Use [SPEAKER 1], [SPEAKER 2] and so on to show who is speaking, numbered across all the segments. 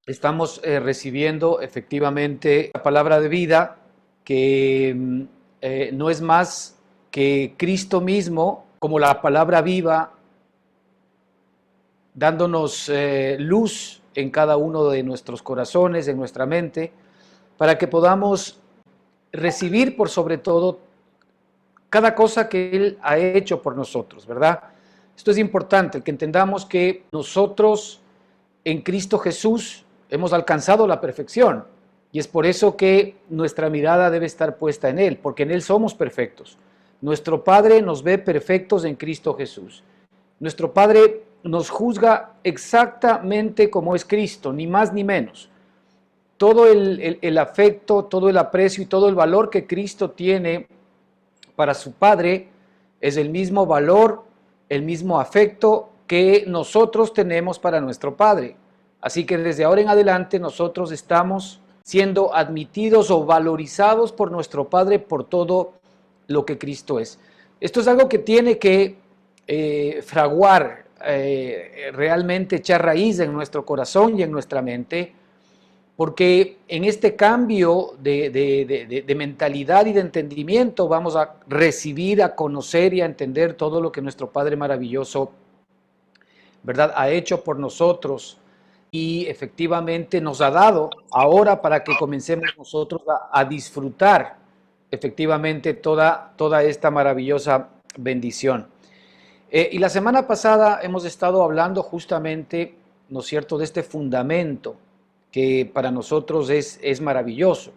[SPEAKER 1] estamos recibiendo efectivamente la palabra de vida que no es más que Cristo mismo como la palabra viva, dándonos luz en cada uno de nuestros corazones, en nuestra mente, para que podamos recibir por sobre todo cada cosa que Él ha hecho por nosotros, ¿verdad? Esto es importante, que entendamos que nosotros en Cristo Jesús hemos alcanzado la perfección y es por eso que nuestra mirada debe estar puesta en Él, porque en Él somos perfectos. Nuestro Padre nos ve perfectos en Cristo Jesús. Nuestro Padre nos juzga exactamente como es Cristo, ni más ni menos. Todo el afecto, todo el aprecio y todo el valor que Cristo tiene para su Padre es el mismo valor, el mismo afecto que nosotros tenemos para nuestro Padre. Así que desde ahora en adelante nosotros estamos siendo admitidos o valorizados por nuestro Padre por todo lo que Cristo es. Esto es algo que tiene que fraguar, realmente echar raíz en nuestro corazón y en nuestra mente, porque en este cambio de mentalidad y de entendimiento vamos a recibir, a conocer y a entender todo lo que nuestro Padre maravilloso, ¿verdad?, ha hecho por nosotros y efectivamente nos ha dado ahora para que comencemos nosotros a disfrutar efectivamente toda esta maravillosa bendición. Y la semana pasada hemos estado hablando justamente, ¿no es cierto?, de este fundamento que para nosotros es maravilloso.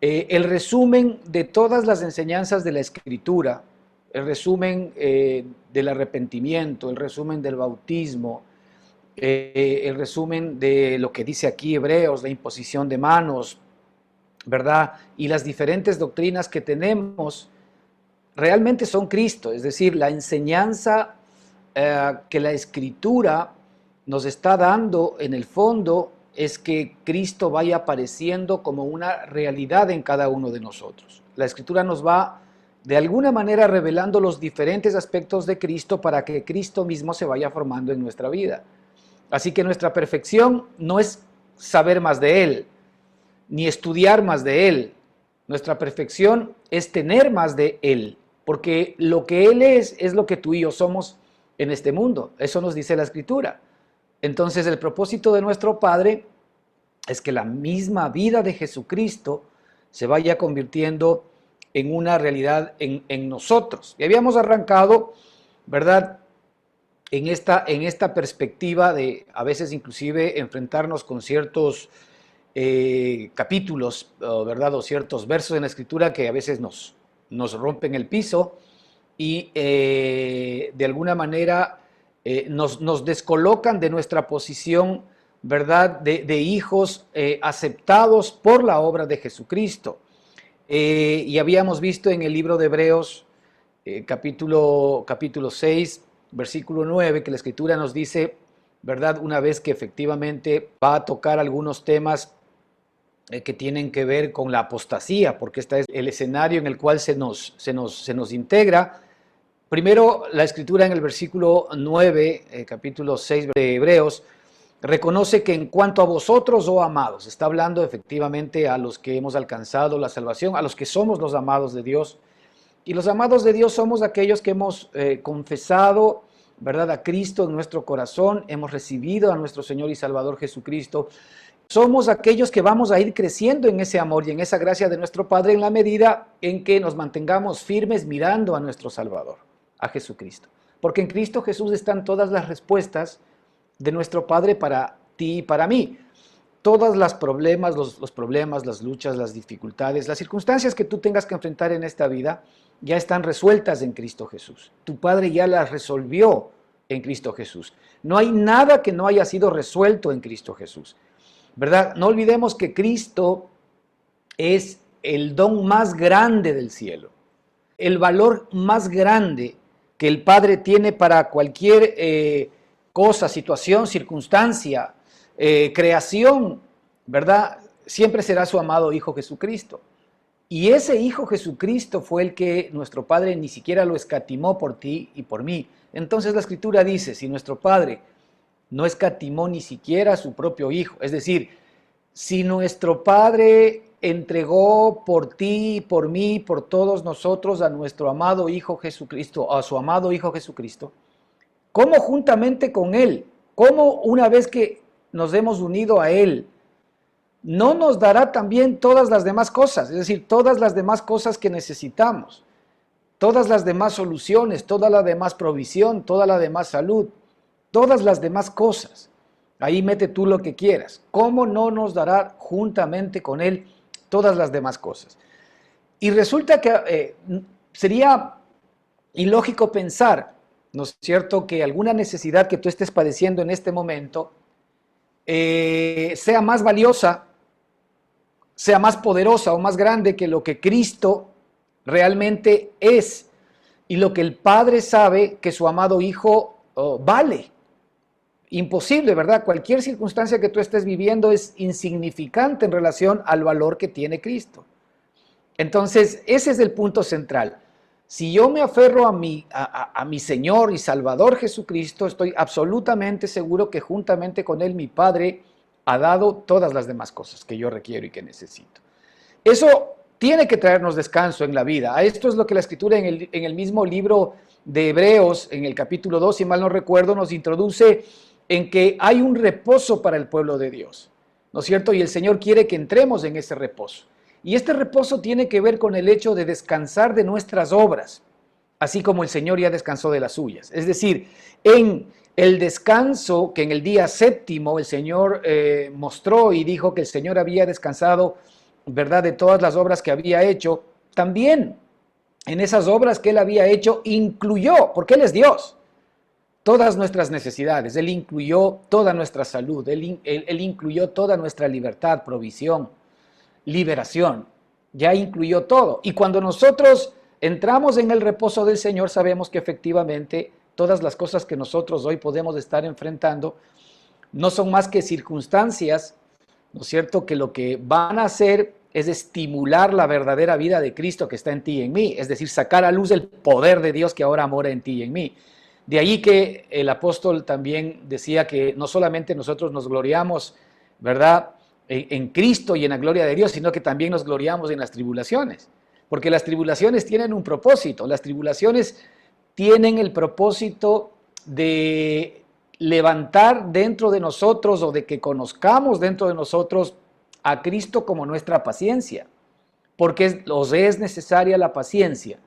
[SPEAKER 1] El resumen de todas las enseñanzas de la Escritura, el resumen del arrepentimiento, el resumen del bautismo, el resumen de lo que dice aquí Hebreos, la imposición de manos, ¿verdad? Y las diferentes doctrinas que tenemos realmente son Cristo, es decir, la enseñanza que la Escritura nos está dando en el fondo es que Cristo vaya apareciendo como una realidad en cada uno de nosotros. La Escritura nos va de alguna manera revelando los diferentes aspectos de Cristo para que Cristo mismo se vaya formando en nuestra vida. Así que nuestra perfección no es saber más de Él, ni estudiar más de Él. Nuestra perfección es tener más de Él, porque lo que Él es lo que tú y yo somos en este mundo. Eso nos dice la Escritura. Entonces el propósito de nuestro Padre es que la misma vida de Jesucristo se vaya convirtiendo en una realidad en nosotros. Y habíamos arrancado, ¿verdad?, en esta perspectiva de a veces inclusive enfrentarnos con ciertos capítulos, ¿verdad?, o ciertos versos en la Escritura que a veces nos rompen el piso y de alguna manera nos descolocan de nuestra posición, ¿verdad?, de hijos aceptados por la obra de Jesucristo. Y habíamos visto en el libro de Hebreos, capítulo 6, versículo 9, que la Escritura nos dice, ¿verdad?, una vez que efectivamente va a tocar algunos temas que tienen que ver con la apostasía, porque este es el escenario en el cual se nos integra. Primero, la Escritura en el versículo 9, capítulo 6 de Hebreos, reconoce que en cuanto a vosotros, oh amados, está hablando efectivamente a los que hemos alcanzado la salvación, a los que somos los amados de Dios. Y los amados de Dios somos aquellos que hemos confesado, ¿verdad?, a Cristo en nuestro corazón, hemos recibido a nuestro Señor y Salvador Jesucristo. Somos aquellos que vamos a ir creciendo en ese amor y en esa gracia de nuestro Padre en la medida en que nos mantengamos firmes mirando a nuestro Salvador, a Jesucristo. Porque en Cristo Jesús están todas las respuestas de nuestro Padre para ti y para mí. Todos los problemas, las luchas, las dificultades, las circunstancias que tú tengas que enfrentar en esta vida ya están resueltas en Cristo Jesús. Tu Padre ya las resolvió en Cristo Jesús. No hay nada que no haya sido resuelto en Cristo Jesús, ¿verdad? No olvidemos que Cristo es el don más grande del cielo, el valor más grande que el Padre tiene para cualquier cosa, situación, circunstancia, creación, ¿verdad? Siempre será su amado Hijo Jesucristo. Y ese Hijo Jesucristo fue el que nuestro Padre ni siquiera lo escatimó por ti y por mí. Entonces la Escritura dice, si nuestro Padre no escatimó ni siquiera a su propio Hijo. Es decir, si nuestro Padre entregó por ti, por mí, por todos nosotros a nuestro amado Hijo Jesucristo, a su amado Hijo Jesucristo, ¿cómo juntamente con Él, cómo una vez que nos hemos unido a Él, no nos dará también todas las demás cosas? Es decir, todas las demás cosas que necesitamos, todas las demás soluciones, toda la demás provisión, toda la demás salud, todas las demás cosas. Ahí mete tú lo que quieras. ¿Cómo no nos dará juntamente con Él todas las demás cosas? Y resulta que sería ilógico pensar, ¿no es cierto?, que alguna necesidad que tú estés padeciendo en este momento sea más valiosa, sea más poderosa o más grande que lo que Cristo realmente es y lo que el Padre sabe que su amado Hijo vale. Imposible, ¿verdad? Cualquier circunstancia que tú estés viviendo es insignificante en relación al valor que tiene Cristo. Entonces, ese es el punto central. Si yo me aferro a mi Señor y Salvador Jesucristo, estoy absolutamente seguro que juntamente con Él mi Padre ha dado todas las demás cosas que yo requiero y que necesito. Eso tiene que traernos descanso en la vida. A esto es lo que la Escritura en el mismo libro de Hebreos, en el capítulo 2, si mal no recuerdo, nos introduce en que hay un reposo para el pueblo de Dios, ¿no es cierto? Y el Señor quiere que entremos en ese reposo. Y este reposo tiene que ver con el hecho de descansar de nuestras obras, así como el Señor ya descansó de las suyas. Es decir, en el descanso que en el día séptimo el Señor mostró y dijo que el Señor había descansado, ¿verdad?, de todas las obras que había hecho, también en esas obras que Él había hecho incluyó, porque Él es Dios, todas nuestras necesidades. Él incluyó toda nuestra salud, Él incluyó toda nuestra libertad, provisión, liberación, ya incluyó todo. Y cuando nosotros entramos en el reposo del Señor, sabemos que efectivamente todas las cosas que nosotros hoy podemos estar enfrentando no son más que circunstancias, ¿no es cierto?, que lo que van a hacer es estimular la verdadera vida de Cristo que está en ti y en mí, es decir, sacar a luz el poder de Dios que ahora mora en ti y en mí. De ahí que el apóstol también decía que no solamente nosotros nos gloriamos, ¿verdad?, en Cristo y en la gloria de Dios, sino que también nos gloriamos en las tribulaciones, porque las tribulaciones tienen un propósito. Las tribulaciones tienen el propósito de levantar dentro de nosotros o de que conozcamos dentro de nosotros a Cristo como nuestra paciencia, porque os es necesaria la paciencia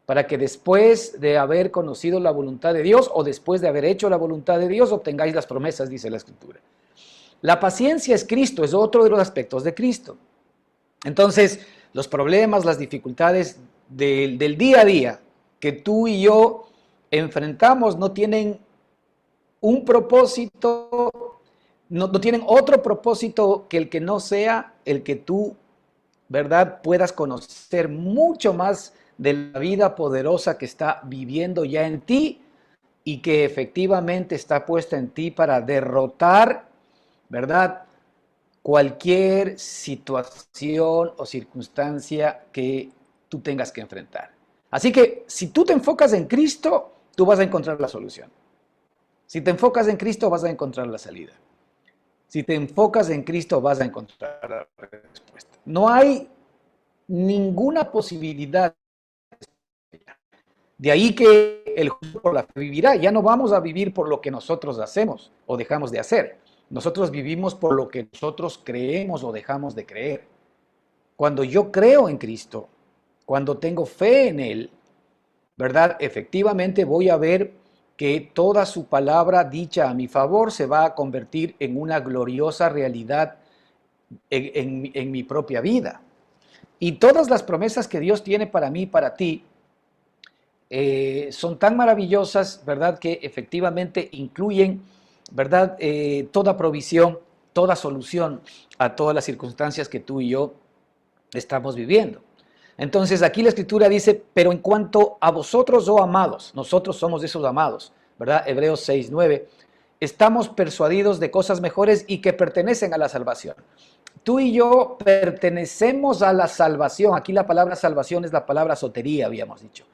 [SPEAKER 1] para que después de haber conocido la voluntad de Dios o después de haber hecho la voluntad de Dios obtengáis las promesas, dice la Escritura. La paciencia es Cristo, es otro de los aspectos de Cristo. Entonces, los problemas, las dificultades del día a día que tú y yo enfrentamos no tienen un propósito, no tienen otro propósito que el que no sea el que tú, ¿verdad?, puedas conocer mucho más de la vida poderosa que está viviendo ya en ti y que efectivamente está puesta en ti para derrotar, ¿verdad?, cualquier situación o circunstancia que tú tengas que enfrentar. Así que si tú te enfocas en Cristo, tú vas a encontrar la solución. Si te enfocas en Cristo, vas a encontrar la salida. Si te enfocas en Cristo, vas a encontrar la respuesta. No hay ninguna posibilidad. De ahí que el justo por la fe vivirá. Ya no vamos a vivir por lo que nosotros hacemos o dejamos de hacer. Nosotros vivimos por lo que nosotros creemos o dejamos de creer. Cuando yo creo en Cristo, cuando tengo fe en Él, ¿verdad?, efectivamente voy a ver que toda su palabra dicha a mi favor se va a convertir en una gloriosa realidad en mi propia vida. Y todas las promesas que Dios tiene para mí y para ti son tan maravillosas, ¿verdad?, que efectivamente incluyen, ¿verdad?, toda provisión, toda solución a todas las circunstancias que tú y yo estamos viviendo. Entonces aquí la Escritura dice, pero en cuanto a vosotros, oh amados, nosotros somos esos amados, ¿verdad? Hebreos 6:9, estamos persuadidos de cosas mejores y que pertenecen a la salvación. Tú y yo pertenecemos a la salvación. Aquí la palabra salvación es la palabra sotería, habíamos dicho.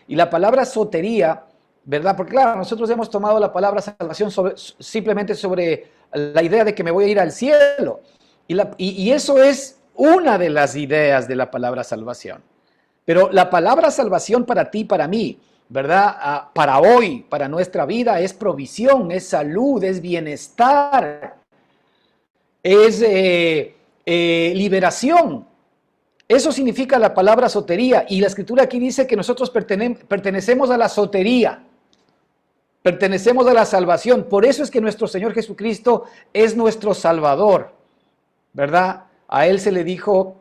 [SPEAKER 1] Y la palabra sotería ¿verdad? Porque claro, nosotros hemos tomado la palabra salvación simplemente sobre la idea de que me voy a ir al cielo. Y eso es una de las ideas de la palabra salvación. Pero la palabra salvación para ti, para mí, ¿verdad? Para hoy, para nuestra vida, es provisión, es salud, es bienestar, es liberación. Eso significa la palabra sotería. Y la escritura aquí dice que nosotros pertenecemos a la sotería. Pertenecemos a la salvación. Por eso es que nuestro Señor Jesucristo es nuestro Salvador, ¿verdad? A Él se le dijo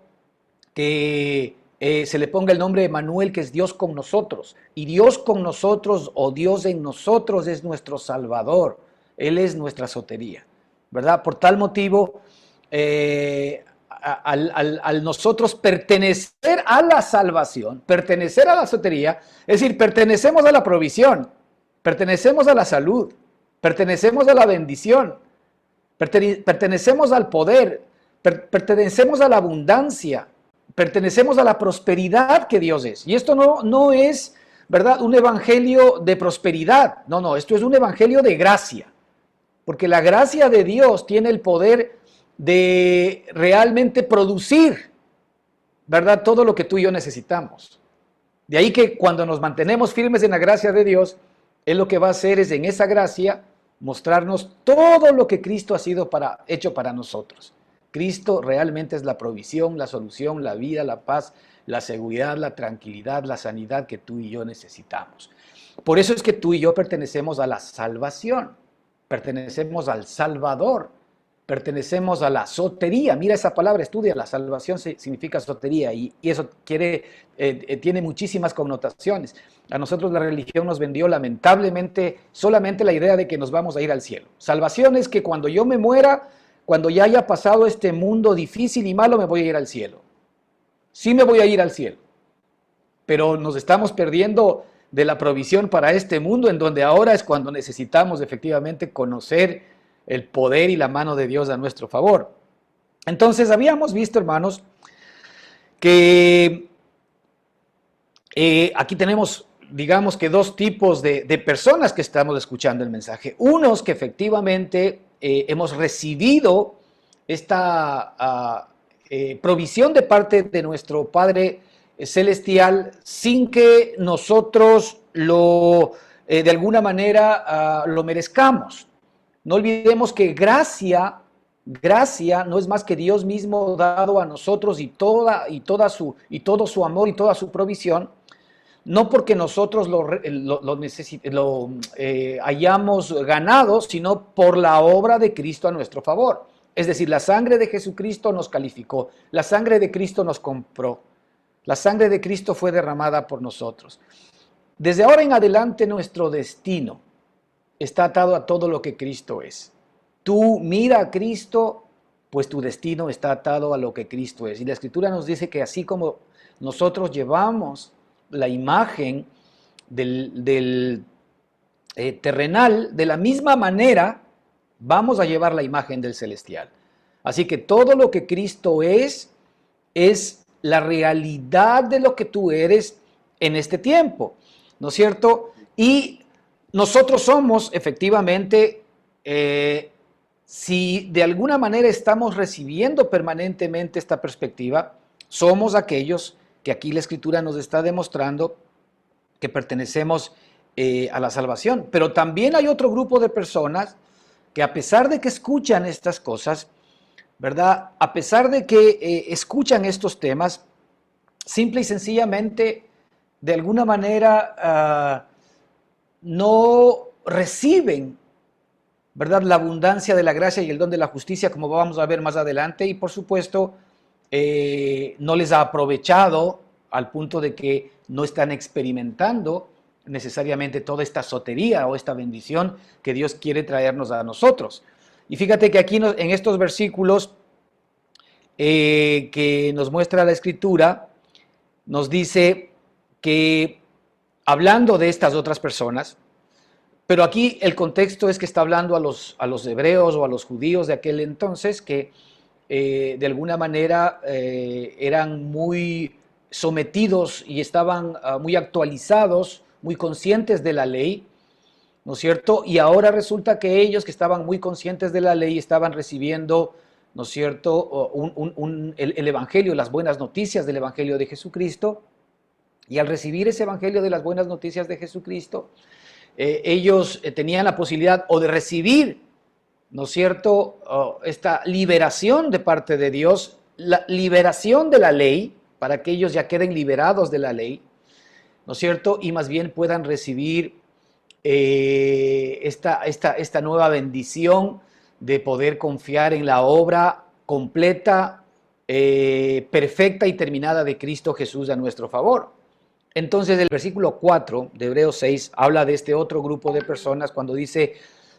[SPEAKER 1] que se le ponga el nombre de Emmanuel, que es Dios con nosotros. Y Dios con nosotros, o Dios en nosotros, es nuestro Salvador. Él es nuestra sotería, ¿verdad? Por tal motivo, al nosotros pertenecer a la salvación, pertenecer a la sotería, es decir, pertenecemos a la provisión, pertenecemos a la salud, pertenecemos a la bendición, pertenecemos al poder, pertenecemos a la abundancia, pertenecemos a la prosperidad que Dios es. Y esto no es, ¿verdad?, un evangelio de prosperidad. No, esto es un evangelio de gracia. Porque la gracia de Dios tiene el poder de realmente producir, ¿verdad?, todo lo que tú y yo necesitamos. De ahí que cuando nos mantenemos firmes en la gracia de Dios, Él lo que va a hacer es en esa gracia mostrarnos todo lo que Cristo ha sido hecho para nosotros. Cristo realmente es la provisión, la solución, la vida, la paz, la seguridad, la tranquilidad, la sanidad que tú y yo necesitamos. Por eso es que tú y yo pertenecemos a la salvación, pertenecemos al Salvador, pertenecemos a la sotería. Mira esa palabra, estudia, la salvación significa sotería y eso tiene muchísimas connotaciones. A nosotros la religión nos vendió lamentablemente solamente la idea de que nos vamos a ir al cielo. Salvación es que cuando yo me muera, cuando ya haya pasado este mundo difícil y malo, me voy a ir al cielo. Sí me voy a ir al cielo, pero nos estamos perdiendo de la provisión para este mundo, en donde ahora es cuando necesitamos efectivamente conocer el poder y la mano de Dios a nuestro favor. Entonces habíamos visto, hermanos, que aquí tenemos, digamos que dos tipos de personas que estamos escuchando el mensaje. Unos que efectivamente hemos recibido esta provisión de parte de nuestro Padre Celestial sin que nosotros de alguna manera lo merezcamos. No olvidemos que gracia no es más que Dios mismo dado a nosotros y todo su amor y toda su provisión, no porque nosotros lo hayamos ganado, sino por la obra de Cristo a nuestro favor. Es decir, la sangre de Jesucristo nos calificó, la sangre de Cristo nos compró, la sangre de Cristo fue derramada por nosotros. Desde ahora en adelante nuestro destino está atado a todo lo que Cristo es. Tú mira a Cristo, pues tu destino está atado a lo que Cristo es. Y la Escritura nos dice que así como nosotros llevamos la imagen del terrenal, de la misma manera vamos a llevar la imagen del celestial. Así que todo lo que Cristo es la realidad de lo que tú eres en este tiempo, ¿no es cierto? Y nosotros somos efectivamente, si de alguna manera estamos recibiendo permanentemente esta perspectiva, somos aquellos que aquí la Escritura nos está demostrando que pertenecemos a la salvación. Pero también hay otro grupo de personas que a pesar de que escuchan estas cosas, ¿verdad? A pesar de que escuchan estos temas, simple y sencillamente, de alguna manera, no reciben, ¿verdad?, la abundancia de la gracia y el don de la justicia, como vamos a ver más adelante, y por supuesto, no les ha aprovechado al punto de que no están experimentando necesariamente toda esta sotería o esta bendición que Dios quiere traernos a nosotros. Y fíjate que aquí en estos versículos que nos muestra la Escritura, nos dice que hablando de estas otras personas, pero aquí el contexto es que está hablando a los hebreos o a los judíos de aquel entonces que de alguna manera eran muy sometidos y estaban muy actualizados, muy conscientes de la ley, ¿no es cierto? Y ahora resulta que ellos que estaban muy conscientes de la ley estaban recibiendo, ¿no es cierto?, el Evangelio, las buenas noticias del Evangelio de Jesucristo. Y al recibir ese Evangelio de las buenas noticias de Jesucristo, ellos tenían la posibilidad o de recibir, ¿no es cierto?, esta liberación de parte de Dios, la liberación de la ley, para que ellos ya queden liberados de la ley, ¿no es cierto?, y más bien puedan recibir esta nueva bendición de poder confiar en la obra completa, perfecta y terminada de Cristo Jesús a nuestro favor. Entonces el versículo 4 de Hebreos 6 habla de este otro grupo de personas cuando dice: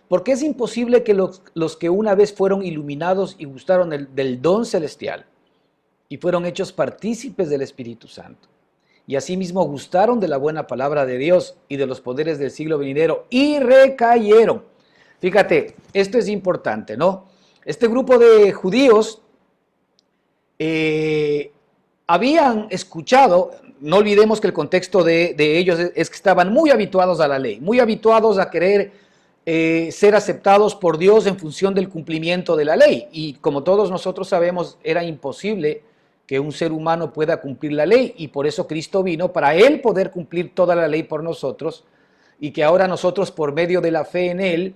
[SPEAKER 1] porque es imposible que los que una vez fueron iluminados y gustaron del don celestial y fueron hechos partícipes del Espíritu Santo, y asimismo gustaron de la buena palabra de Dios y de los poderes del siglo venidero, y recayeron. Fíjate, esto es importante, ¿no? Este grupo de judíos habían escuchado, no olvidemos que el contexto de ellos es que estaban muy habituados a la ley, muy habituados a querer ser aceptados por Dios en función del cumplimiento de la ley. Y como todos nosotros sabemos, era imposible que un ser humano pueda cumplir la ley, y por eso Cristo vino, para Él poder cumplir toda la ley por nosotros, y que ahora nosotros, por medio de la fe en Él,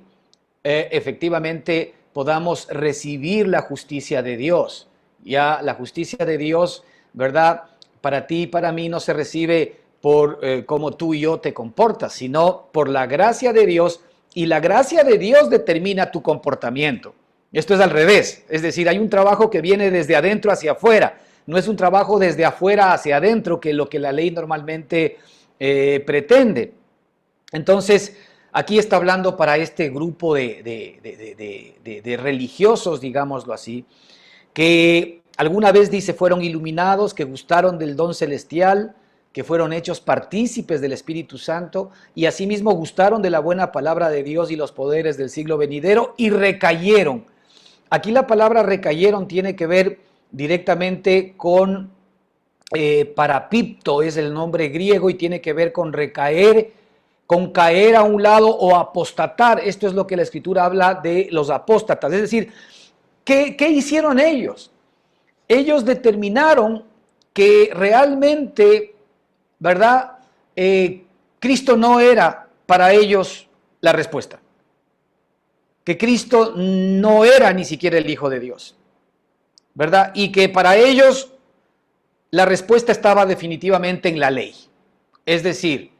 [SPEAKER 1] efectivamente podamos recibir la justicia de Dios. Ya la justicia de Dios, ¿verdad?, para ti y para mí no se recibe por cómo tú y yo te comportas, sino por la gracia de Dios, y la gracia de Dios determina tu comportamiento. Esto es al revés, es decir, hay un trabajo que viene desde adentro hacia afuera, no es un trabajo desde afuera hacia adentro, que es lo que la ley normalmente pretende. Entonces, aquí está hablando para este grupo de religiosos, digámoslo así, que alguna vez dice fueron iluminados, que gustaron del don celestial, que fueron hechos partícipes del Espíritu Santo, y asimismo gustaron de la buena palabra de Dios y los poderes del siglo venidero, y recayeron. Aquí la palabra recayeron tiene que ver directamente con parapipto, es el nombre griego, y tiene que ver con recaer, con caer a un lado o apostatar. Esto es lo que la Escritura habla de los apóstatas. Es decir, ¿qué hicieron ellos? Ellos determinaron que realmente, ¿verdad?, Cristo no era para ellos la respuesta. Que Cristo no era ni siquiera el Hijo de Dios, ¿verdad? Y que para ellos la respuesta estaba definitivamente en la ley. Es decir,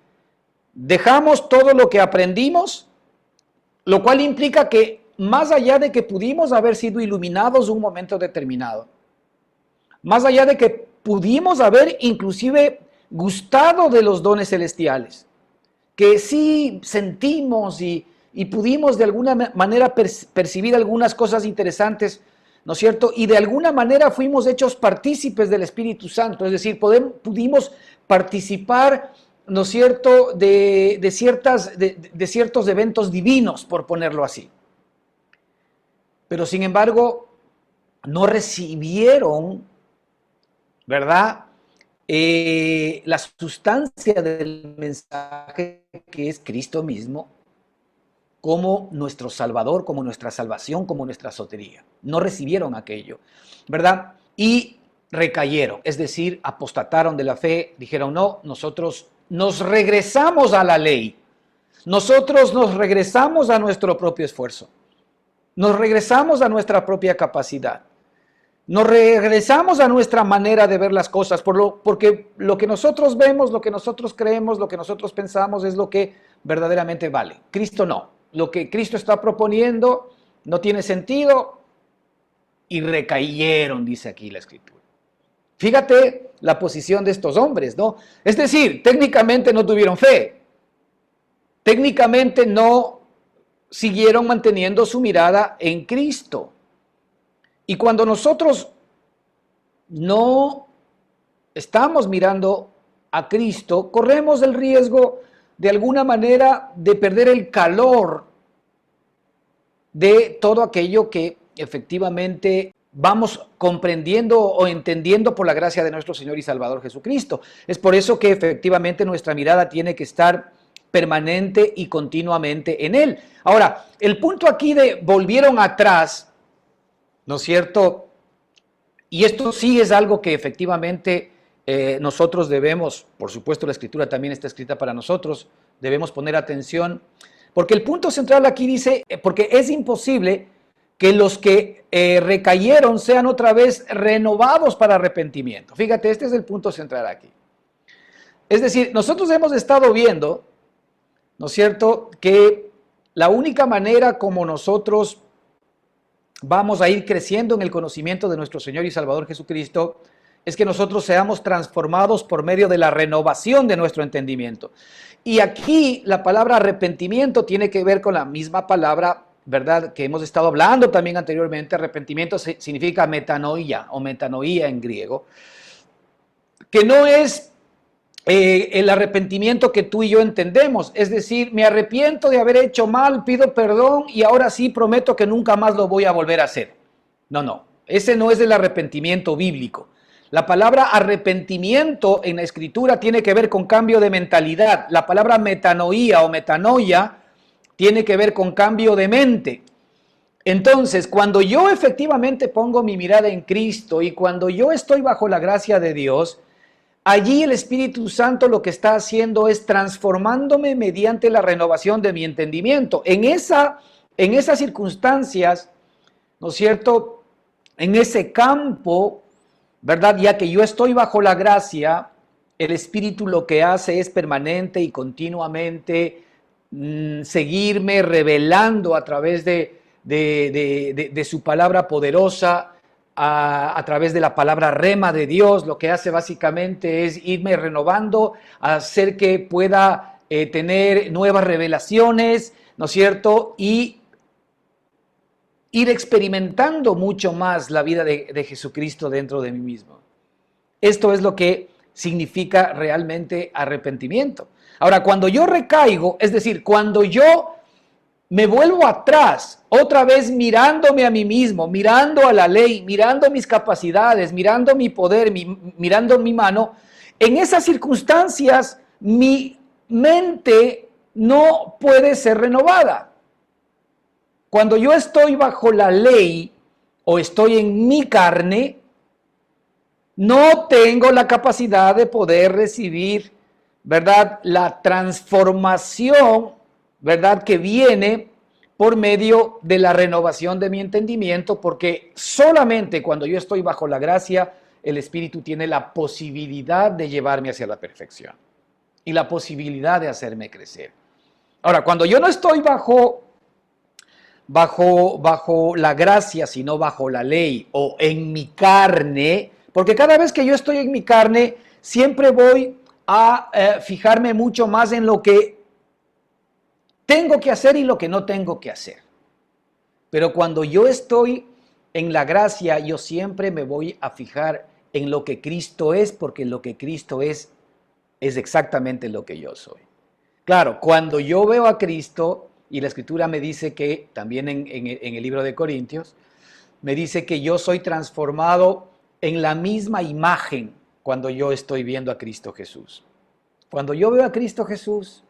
[SPEAKER 1] dejamos todo lo que aprendimos, lo cual implica que más allá de que pudimos haber sido iluminados en un momento determinado, más allá de que pudimos haber inclusive gustado de los dones celestiales, que sí sentimos y pudimos de alguna manera percibir algunas cosas interesantes, ¿no es cierto? Y de alguna manera fuimos hechos partícipes del Espíritu Santo, es decir, pudimos participar, ¿no es cierto?, de ciertos eventos divinos, por ponerlo así. Pero sin embargo, no recibieron, ¿verdad?, la sustancia del mensaje, que es Cristo mismo, como nuestro Salvador, como nuestra salvación, como nuestra sotería. No recibieron aquello, ¿verdad? Y recayeron, es decir, apostataron de la fe, dijeron: no, nosotros nos regresamos a la ley, nosotros nos regresamos a nuestro propio esfuerzo, nos regresamos a nuestra propia capacidad, nos regresamos a nuestra manera de ver las cosas, porque lo que nosotros vemos, lo que nosotros creemos, lo que nosotros pensamos es lo que verdaderamente vale. Cristo no. Lo que Cristo está proponiendo no tiene sentido, y recayeron, dice aquí la Escritura. Fíjate la posición de estos hombres, ¿no? Es decir, técnicamente no tuvieron fe, técnicamente no siguieron manteniendo su mirada en Cristo. Y cuando nosotros no estamos mirando a Cristo, corremos el riesgo de alguna manera de perder el calor de todo aquello que efectivamente vamos comprendiendo o entendiendo por la gracia de nuestro Señor y Salvador Jesucristo. Es por eso que efectivamente nuestra mirada tiene que estar permanente y continuamente en Él. Ahora, el punto aquí de volvieron atrás, ¿no es cierto? Y esto sí es algo que efectivamente nosotros debemos, por supuesto la escritura también está escrita para nosotros, debemos poner atención, porque el punto central aquí dice, porque es imposible que los que recayeron sean otra vez renovados para arrepentimiento. Fíjate, este es el punto central aquí. Es decir, nosotros hemos estado viendo, ¿no es cierto?, que la única manera como nosotros vamos a ir creciendo en el conocimiento de nuestro Señor y Salvador Jesucristo es que nosotros seamos transformados por medio de la renovación de nuestro entendimiento. Y aquí la palabra arrepentimiento tiene que ver con la misma palabra, ¿verdad?, que hemos estado hablando también anteriormente. Arrepentimiento significa metanoia o metanoía en griego, que no es el arrepentimiento que tú y yo entendemos, es decir, me arrepiento de haber hecho mal, pido perdón y ahora sí prometo que nunca más lo voy a volver a hacer. No, ese no es el arrepentimiento bíblico. La palabra arrepentimiento en la escritura tiene que ver con cambio de mentalidad. La palabra metanoía o metanoia tiene que ver con cambio de mente. Entonces, cuando yo efectivamente pongo mi mirada en Cristo y cuando yo estoy bajo la gracia de Dios, allí el Espíritu Santo lo que está haciendo es transformándome mediante la renovación de mi entendimiento. En esas circunstancias, ¿no es cierto?, en ese campo, ¿verdad?, ya que yo estoy bajo la gracia, el Espíritu lo que hace es permanente y continuamente seguirme revelando a través de su palabra poderosa, a través de la palabra rema de Dios. Lo que hace básicamente es irme renovando, hacer que pueda tener nuevas revelaciones, ¿no es cierto?, y ir experimentando mucho más la vida de Jesucristo dentro de mí mismo. Esto es lo que significa realmente arrepentimiento. Ahora, cuando yo recaigo, es decir, cuando yo me vuelvo atrás, otra vez mirándome a mí mismo, mirando a la ley, mirando mis capacidades, mirando mi poder, mirando mi mano, en esas circunstancias mi mente no puede ser renovada. Cuando yo estoy bajo la ley o estoy en mi carne, no tengo la capacidad de poder recibir, ¿verdad?, la transformación, ¿verdad?, que viene por medio de la renovación de mi entendimiento, porque solamente cuando yo estoy bajo la gracia, el Espíritu tiene la posibilidad de llevarme hacia la perfección y la posibilidad de hacerme crecer. Ahora, cuando yo no estoy bajo la gracia, sino bajo la ley o en mi carne, porque cada vez que yo estoy en mi carne, siempre voy a fijarme mucho más en lo que tengo que hacer y lo que no tengo que hacer. Pero cuando yo estoy en la gracia, yo siempre me voy a fijar en lo que Cristo es, porque lo que Cristo es exactamente lo que yo soy. Claro, cuando yo veo a Cristo, y la Escritura me dice que, también en el libro de Corintios, me dice que yo soy transformado en la misma imagen cuando yo estoy viendo a Cristo Jesús. Cuando yo veo a Cristo Jesús,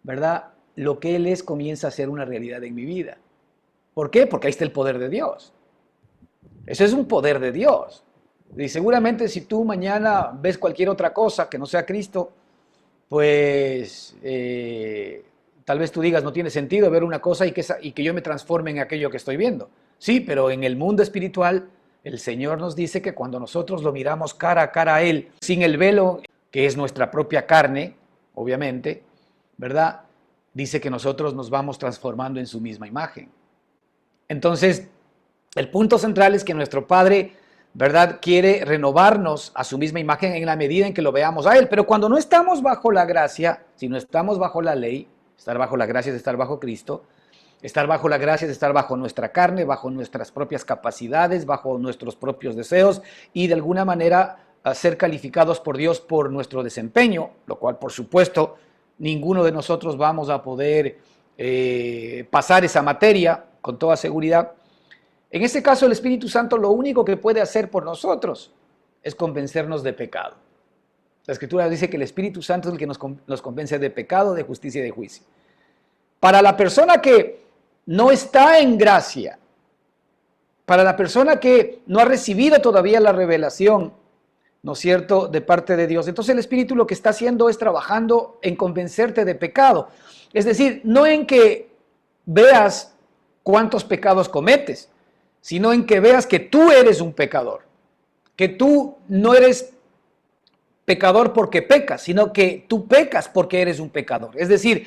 [SPEAKER 1] ¿verdad?, lo que Él es comienza a ser una realidad en mi vida. ¿Por qué? Porque ahí está el poder de Dios. Eso es un poder de Dios. Y seguramente si tú mañana ves cualquier otra cosa que no sea Cristo, pues tal vez tú digas, no tiene sentido ver una cosa y que yo me transforme en aquello que estoy viendo. Sí, pero en el mundo espiritual, el Señor nos dice que cuando nosotros lo miramos cara a cara a Él, sin el velo, que es nuestra propia carne, obviamente, ¿verdad?, dice que nosotros nos vamos transformando en su misma imagen. Entonces, el punto central es que nuestro Padre, ¿verdad?, quiere renovarnos a su misma imagen en la medida en que lo veamos a Él. Pero cuando no estamos bajo la gracia, si no estamos bajo la ley, estar bajo la gracia es estar bajo Cristo, estar bajo la gracia es estar bajo nuestra carne, bajo nuestras propias capacidades, bajo nuestros propios deseos y de alguna manera a ser calificados por Dios por nuestro desempeño, lo cual por supuesto ninguno de nosotros vamos a poder pasar esa materia con toda seguridad. En ese caso, el Espíritu Santo lo único que puede hacer por nosotros es convencernos de pecado. La Escritura dice que el Espíritu Santo es el que nos convence de pecado, de justicia y de juicio. Para la persona que no está en gracia, para la persona que no ha recibido todavía la revelación, ¿no es cierto?, de parte de Dios, entonces el Espíritu lo que está haciendo es trabajando en convencerte de pecado. Es decir, no en que veas cuántos pecados cometes, sino en que veas que tú eres un pecador, que tú no eres pecador porque pecas, sino que tú pecas porque eres un pecador. Es decir,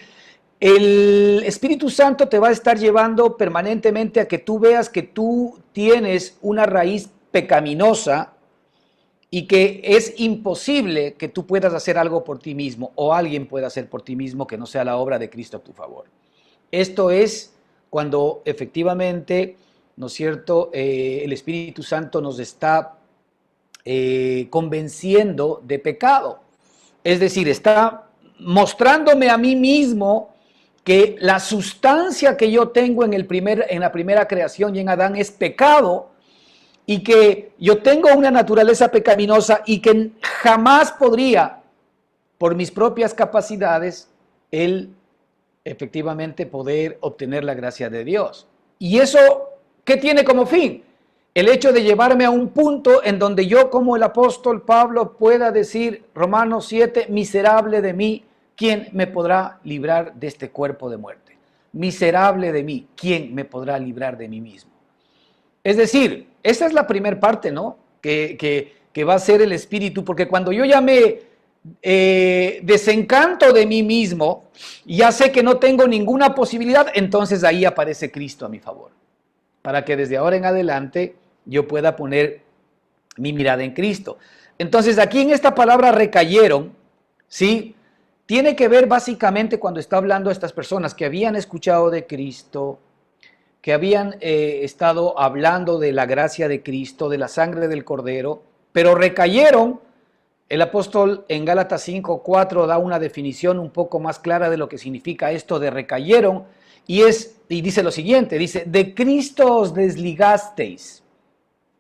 [SPEAKER 1] el Espíritu Santo te va a estar llevando permanentemente a que tú veas que tú tienes una raíz pecaminosa y que es imposible que tú puedas hacer algo por ti mismo o alguien pueda hacer por ti mismo que no sea la obra de Cristo a tu favor. Esto es cuando efectivamente, ¿no es cierto?, el Espíritu Santo nos está convenciendo de pecado. Es decir, está mostrándome a mí mismo que la sustancia que yo tengo en la primera creación y en Adán es pecado, y que yo tengo una naturaleza pecaminosa y que jamás podría, por mis propias capacidades, efectivamente poder obtener la gracia de Dios. ¿Y eso qué tiene como fin? El hecho de llevarme a un punto en donde yo, como el apóstol Pablo, pueda decir, Romanos 7, miserable de mí, ¿quién me podrá librar de este cuerpo de muerte? Miserable de mí, ¿quién me podrá librar de mí mismo? Es decir, esa es la primera parte, ¿no? Que va a ser el Espíritu, porque cuando yo ya me desencanto de mí mismo, ya sé que no tengo ninguna posibilidad, entonces ahí aparece Cristo a mi favor, para que desde ahora en adelante yo pueda poner mi mirada en Cristo. Entonces aquí en esta palabra recayeron, ¿sí? Tiene que ver básicamente cuando está hablando a estas personas que habían escuchado de Cristo, que habían estado hablando de la gracia de Cristo, de la sangre del Cordero, pero recayeron. El apóstol en Gálatas 5:4 da una definición un poco más clara de lo que significa esto de recayeron, y dice lo siguiente, dice, de Cristo os desligasteis,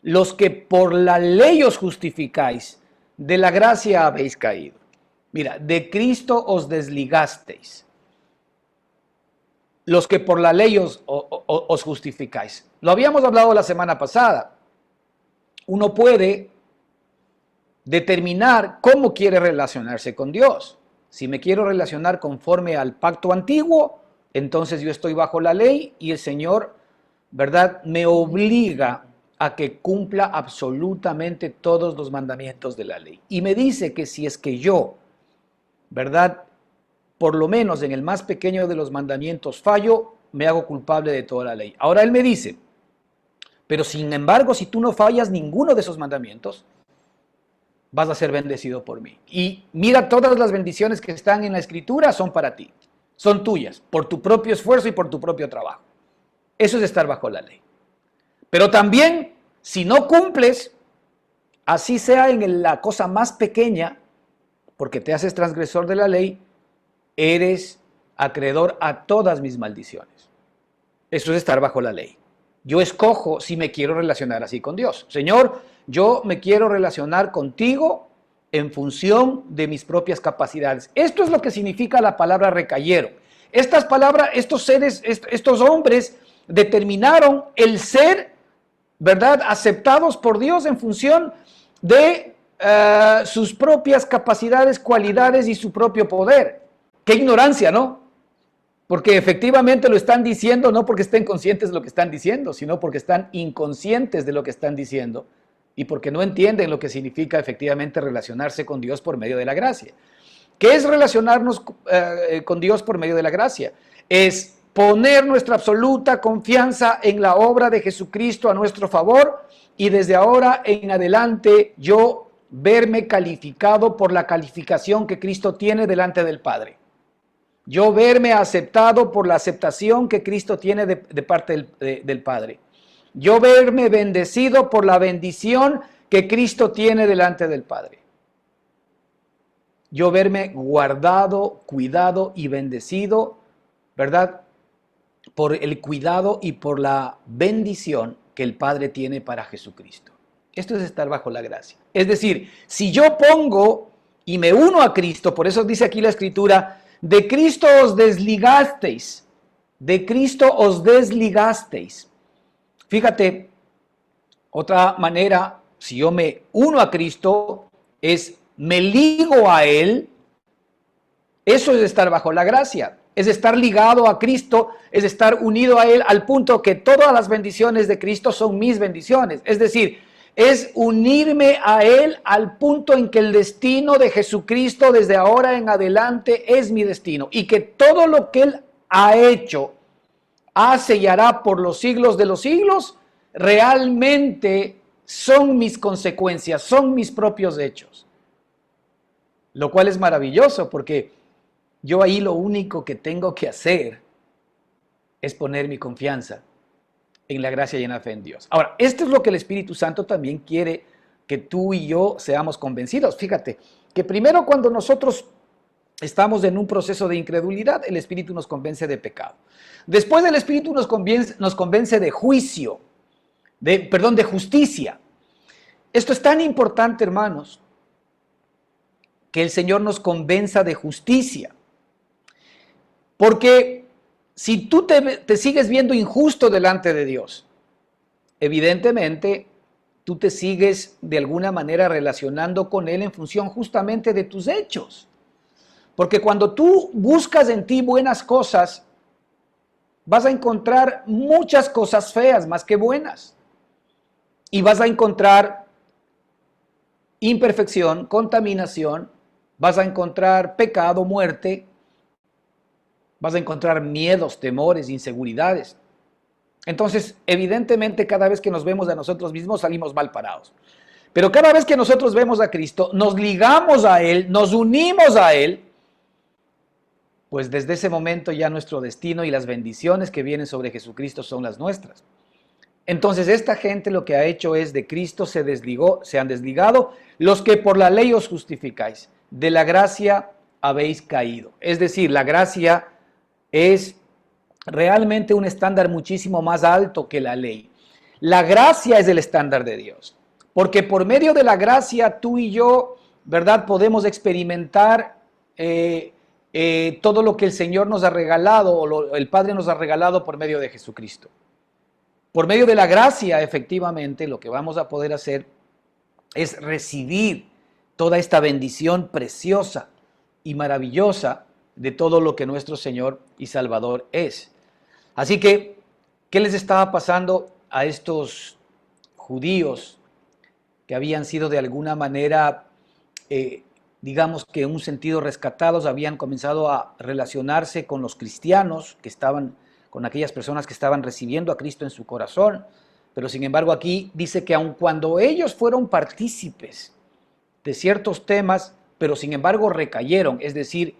[SPEAKER 1] los que por la ley os justificáis, de la gracia habéis caído. Mira, de Cristo os desligasteis, los que por la ley os justificáis. Lo habíamos hablado la semana pasada. Uno puede determinar cómo quiere relacionarse con Dios. Si me quiero relacionar conforme al pacto antiguo, entonces yo estoy bajo la ley y el Señor, ¿verdad?, me obliga a que cumpla absolutamente todos los mandamientos de la ley. Y me dice que si es que yo, ¿verdad?, por lo menos en el más pequeño de los mandamientos fallo, me hago culpable de toda la ley. Ahora Él me dice, pero sin embargo, si tú no fallas ninguno de esos mandamientos, vas a ser bendecido por mí. Y mira, todas las bendiciones que están en la Escritura son para ti, son tuyas, por tu propio esfuerzo y por tu propio trabajo. Eso es estar bajo la ley. Pero también, si no cumples, así sea en la cosa más pequeña, porque te haces transgresor de la ley, eres acreedor a todas mis maldiciones. Eso es estar bajo la ley. Yo escojo si me quiero relacionar así con Dios. Señor, yo me quiero relacionar contigo en función de mis propias capacidades. Esto es lo que significa la palabra recayeron. Estas palabras, estos seres, estos hombres determinaron el ser, ¿verdad?, aceptados por Dios en función de sus propias capacidades, cualidades y su propio poder. ¡Qué ignorancia!, ¿no? Porque efectivamente lo están diciendo no porque estén conscientes de lo que están diciendo, sino porque están inconscientes de lo que están diciendo y porque no entienden lo que significa efectivamente relacionarse con Dios por medio de la gracia. ¿Qué es relacionarnos con Dios por medio de la gracia? Es poner nuestra absoluta confianza en la obra de Jesucristo a nuestro favor y desde ahora en adelante yo verme calificado por la calificación que Cristo tiene delante del Padre. Yo verme aceptado por la aceptación que Cristo tiene de parte del Padre. Yo verme bendecido por la bendición que Cristo tiene delante del Padre. Yo verme guardado, cuidado y bendecido, ¿verdad?, por el cuidado y por la bendición que el Padre tiene para Jesucristo. Esto es estar bajo la gracia. Es decir, si yo pongo y me uno a Cristo, por eso dice aquí la Escritura, de Cristo os desligasteis, de Cristo os desligasteis. Fíjate, otra manera, si yo me uno a Cristo, es me ligo a Él. Eso es estar bajo la gracia, es estar ligado a Cristo, es estar unido a Él al punto que todas las bendiciones de Cristo son mis bendiciones. Es decir, es unirme a Él al punto en que el destino de Jesucristo desde ahora en adelante es mi destino y que todo lo que Él ha hecho, hace y hará por los siglos de los siglos, realmente son mis consecuencias, son mis propios hechos. Lo cual es maravilloso porque yo ahí lo único que tengo que hacer es poner mi confianza en la gracia y en la fe en Dios. Ahora, esto es lo que el Espíritu Santo también quiere que tú y yo seamos convencidos. Fíjate, que primero cuando nosotros estamos en un proceso de incredulidad, el Espíritu nos convence de pecado. Después el Espíritu nos convence de juicio, de justicia. Esto es tan importante, hermanos, que el Señor nos convenza de justicia. Porque si tú te sigues viendo injusto delante de Dios, evidentemente tú te sigues de alguna manera relacionando con Él en función justamente de tus hechos. Porque cuando tú buscas en ti buenas cosas, vas a encontrar muchas cosas feas más que buenas. Y vas a encontrar imperfección, contaminación, vas a encontrar pecado, muerte, vas a encontrar miedos, temores, inseguridades. Entonces, evidentemente, cada vez que nos vemos a nosotros mismos salimos mal parados. Pero cada vez que nosotros vemos a Cristo, nos ligamos a Él, nos unimos a Él, pues desde ese momento ya nuestro destino y las bendiciones que vienen sobre Jesucristo son las nuestras. Entonces, esta gente lo que ha hecho es de Cristo se han desligado los que por la ley os justificáis. De la gracia habéis caído. Es decir, la gracia es realmente un estándar muchísimo más alto que la ley. La gracia es el estándar de Dios, porque por medio de la gracia tú y yo, ¿verdad?, podemos experimentar todo lo que el Señor nos ha regalado o el Padre nos ha regalado por medio de Jesucristo. Por medio de la gracia, efectivamente, lo que vamos a poder hacer es recibir toda esta bendición preciosa y maravillosa de todo lo que nuestro Señor y Salvador es. Así que, ¿qué les estaba pasando a estos judíos que habían sido de alguna manera, digamos que en un sentido rescatados, habían comenzado a relacionarse con los cristianos que estaban, con aquellas personas que estaban recibiendo a Cristo en su corazón? Pero sin embargo aquí dice que aun cuando ellos fueron partícipes de ciertos temas, pero sin embargo recayeron, es decir,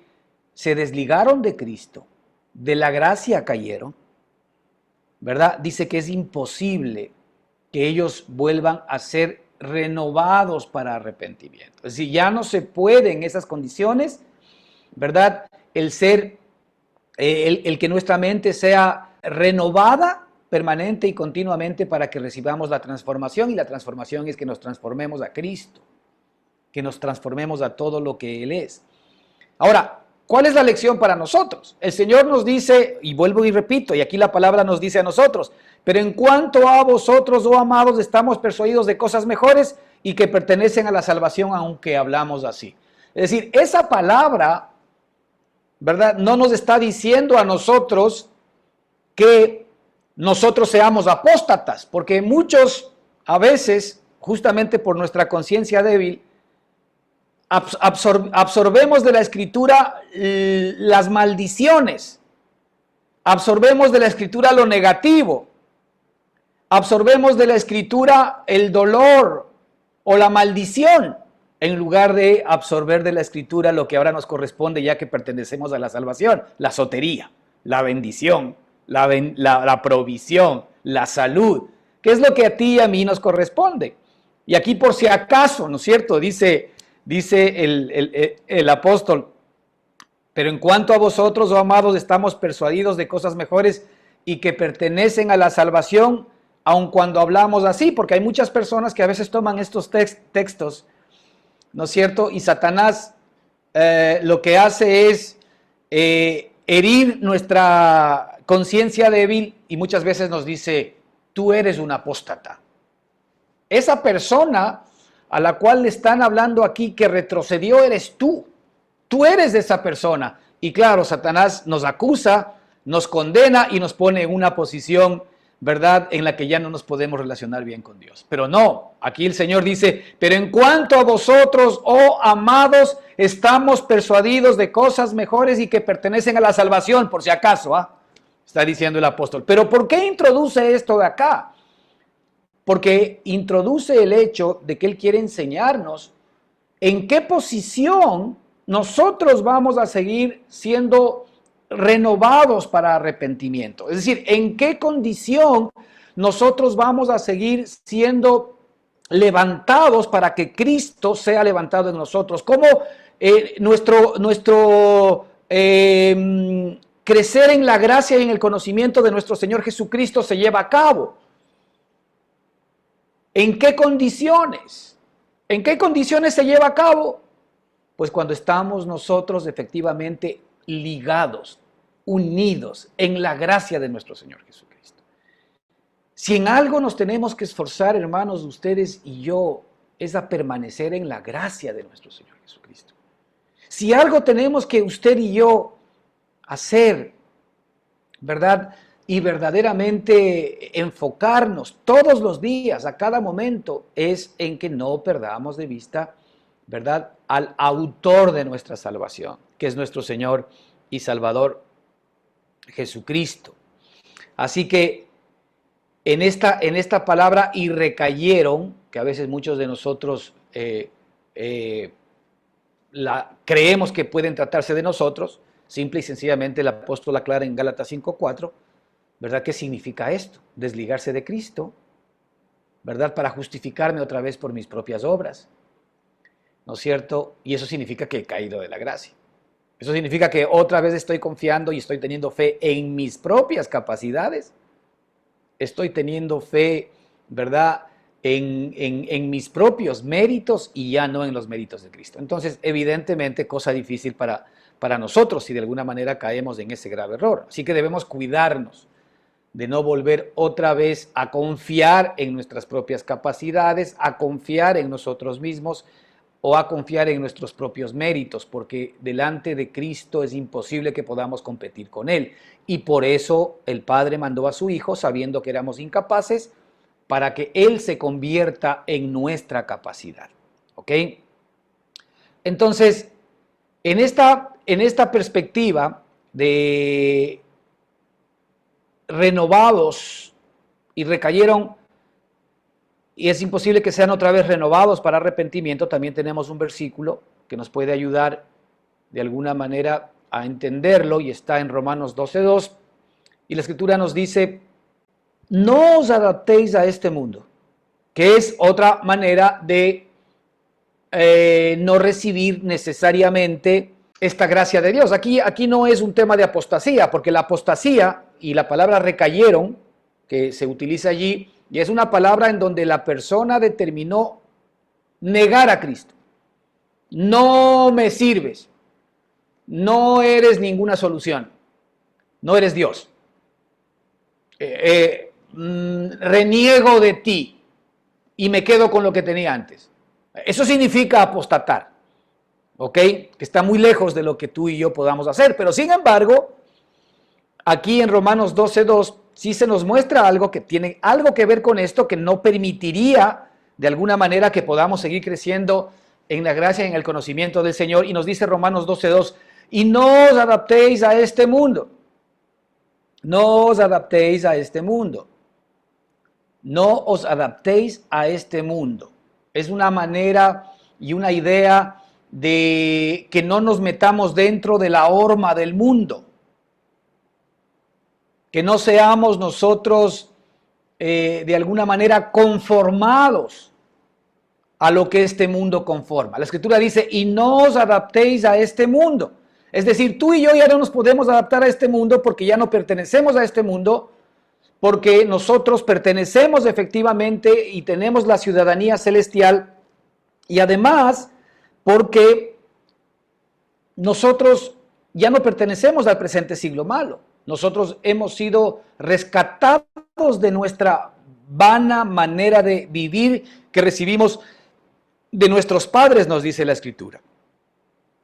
[SPEAKER 1] se desligaron de Cristo, de la gracia cayeron, ¿verdad? Dice que es imposible que ellos vuelvan a ser renovados para arrepentimiento. Es decir, ya no se puede en esas condiciones, ¿verdad?, el que nuestra mente sea renovada permanente y continuamente para que recibamos la transformación, y la transformación es que nos transformemos a Cristo, que nos transformemos a todo lo que Él es. Ahora, ¿cuál es la lección para nosotros? El Señor nos dice, y vuelvo y repito, y aquí la palabra nos dice a nosotros, pero en cuanto a vosotros, oh amados, estamos persuadidos de cosas mejores y que pertenecen a la salvación, aunque hablamos así. Es decir, esa palabra, ¿verdad?, no nos está diciendo a nosotros que nosotros seamos apóstatas, porque muchos a veces, justamente por nuestra conciencia débil, absorbemos de la Escritura las maldiciones, absorbemos de la Escritura lo negativo, absorbemos de la Escritura el dolor o la maldición, en lugar de absorber de la Escritura lo que ahora nos corresponde, ya que pertenecemos a la salvación: la sotería, la bendición, la provisión, la salud, que es lo que a ti y a mí nos corresponde. Y aquí, por si acaso, ¿no es cierto?, dice el apóstol, pero en cuanto a vosotros, oh amados, estamos persuadidos de cosas mejores y que pertenecen a la salvación, aun cuando hablamos así, porque hay muchas personas que a veces toman estos textos ¿no es cierto? Y Satanás lo que hace es herir nuestra conciencia débil y muchas veces nos dice, tú eres un apóstata. Esa persona a la cual le están hablando aquí que retrocedió eres tú. Tú eres de esa persona. Y claro, Satanás nos acusa, nos condena y nos pone en una posición, ¿verdad?, en la que ya no nos podemos relacionar bien con Dios. Pero no, aquí el Señor dice, pero en cuanto a vosotros, oh amados, estamos persuadidos de cosas mejores y que pertenecen a la salvación, por si acaso, está diciendo el apóstol. Pero ¿por qué introduce esto de acá? Porque introduce el hecho de que Él quiere enseñarnos en qué posición nosotros vamos a seguir siendo renovados para arrepentimiento. Es decir, en qué condición nosotros vamos a seguir siendo levantados para que Cristo sea levantado en nosotros. Cómo nuestro crecer en la gracia y en el conocimiento de nuestro Señor Jesucristo se lleva a cabo. ¿En qué condiciones? ¿En qué condiciones se lleva a cabo? Pues cuando estamos nosotros efectivamente ligados, unidos en la gracia de nuestro Señor Jesucristo. Si en algo nos tenemos que esforzar, hermanos, ustedes y yo, es a permanecer en la gracia de nuestro Señor Jesucristo. Si algo tenemos que usted y yo hacer, ¿verdad?, y verdaderamente enfocarnos todos los días, a cada momento, es en que no perdamos de vista, ¿verdad?, al autor de nuestra salvación, que es nuestro Señor y Salvador Jesucristo. Así que en esta palabra y recayeron, que a veces muchos de nosotros creemos que pueden tratarse de nosotros, simple y sencillamente el apóstol aclara en Gálatas 5:4, ¿verdad? ¿Qué significa esto? Desligarse de Cristo, ¿verdad? Para justificarme otra vez por mis propias obras, ¿no es cierto? Y eso significa que he caído de la gracia. Eso significa que otra vez estoy confiando y estoy teniendo fe en mis propias capacidades. Estoy teniendo fe, ¿verdad?, en mis propios méritos y ya no en los méritos de Cristo. Entonces, evidentemente, cosa difícil para nosotros si de alguna manera caemos en ese grave error. Así que debemos cuidarnos de no volver otra vez a confiar en nuestras propias capacidades, a confiar en nosotros mismos o a confiar en nuestros propios méritos, porque delante de Cristo es imposible que podamos competir con Él. Y por eso el Padre mandó a su Hijo, sabiendo que éramos incapaces, para que Él se convierta en nuestra capacidad. ¿Ok? Entonces, en esta perspectiva de renovados y recayeron, y es imposible que sean otra vez renovados para arrepentimiento, también tenemos un versículo que nos puede ayudar de alguna manera a entenderlo, y está en Romanos 12:2, y la Escritura nos dice, no os adaptéis a este mundo, que es otra manera de no recibir necesariamente esta gracia de Dios. Aquí no es un tema de apostasía, porque la apostasía y la palabra recayeron, que se utiliza allí, y es una palabra en donde la persona determinó negar a Cristo. No me sirves, no eres ninguna solución, no eres Dios. Reniego de ti y me quedo con lo que tenía antes. Eso significa apostatar, ¿ok? Que está muy lejos de lo que tú y yo podamos hacer, pero sin embargo, aquí en Romanos 12:2 sí se nos muestra algo que tiene algo que ver con esto, que no permitiría de alguna manera que podamos seguir creciendo en la gracia y en el conocimiento del Señor, y nos dice Romanos 12:2, y no os adaptéis a este mundo, no os adaptéis a este mundo, no os adaptéis a este mundo. Es una manera y una idea de que no nos metamos dentro de la horma del mundo, que no seamos nosotros de alguna manera conformados a lo que este mundo conforma. La Escritura dice, y no os adaptéis a este mundo. Es decir, tú y yo ya no nos podemos adaptar a este mundo porque ya no pertenecemos a este mundo, porque nosotros pertenecemos efectivamente y tenemos la ciudadanía celestial, y además porque nosotros ya no pertenecemos al presente siglo malo. Nosotros hemos sido rescatados de nuestra vana manera de vivir que recibimos de nuestros padres, nos dice la Escritura,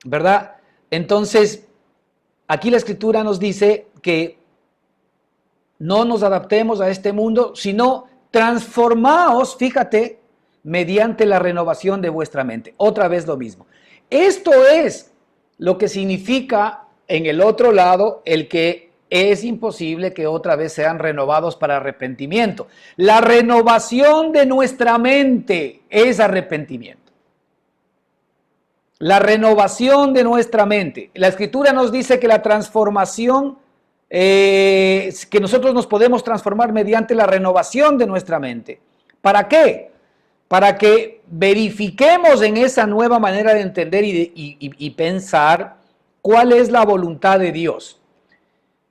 [SPEAKER 1] ¿verdad? Entonces, aquí la Escritura nos dice que no nos adaptemos a este mundo, sino transformaos, fíjate, mediante la renovación de vuestra mente. Otra vez lo mismo. Esto es lo que significa en el otro lado el que es imposible que otra vez sean renovados para arrepentimiento. La renovación de nuestra mente es arrepentimiento. La renovación de nuestra mente. La Escritura nos dice que la transformación, que nosotros nos podemos transformar mediante la renovación de nuestra mente. ¿Para qué? Para que verifiquemos en esa nueva manera de entender y pensar cuál es la voluntad de Dios.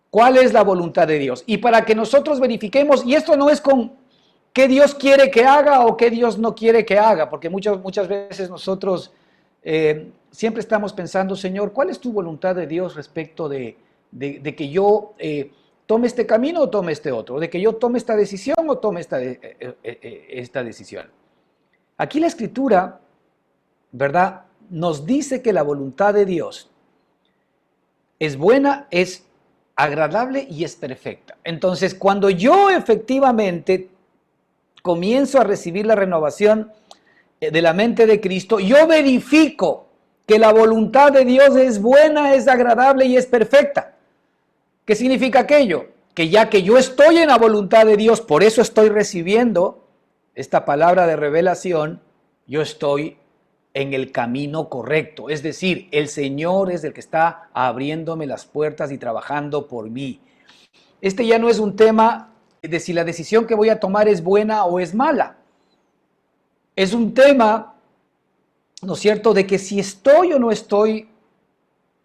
[SPEAKER 1] ¿Cuál es la voluntad de Dios? Y para que nosotros verifiquemos, y esto no es con qué Dios quiere que haga o qué Dios no quiere que haga, porque muchas veces nosotros siempre estamos pensando, Señor, ¿cuál es tu voluntad de Dios respecto de que yo tome este camino o tome este otro? De que yo tome esta decisión o tome esta decisión. Aquí la Escritura, ¿verdad?, nos dice que la voluntad de Dios es buena, es agradable y es perfecta. Entonces, cuando yo efectivamente comienzo a recibir la renovación de la mente de Cristo, yo verifico que la voluntad de Dios es buena, es agradable y es perfecta. ¿Qué significa aquello? Que ya que yo estoy en la voluntad de Dios, por eso estoy recibiendo esta palabra de revelación, yo estoy en el camino correcto. Es decir, el Señor es el que está abriéndome las puertas y trabajando por mí. Este ya no es un tema de si la decisión que voy a tomar es buena o es mala. Es un tema, ¿no es cierto?, de que si estoy o no estoy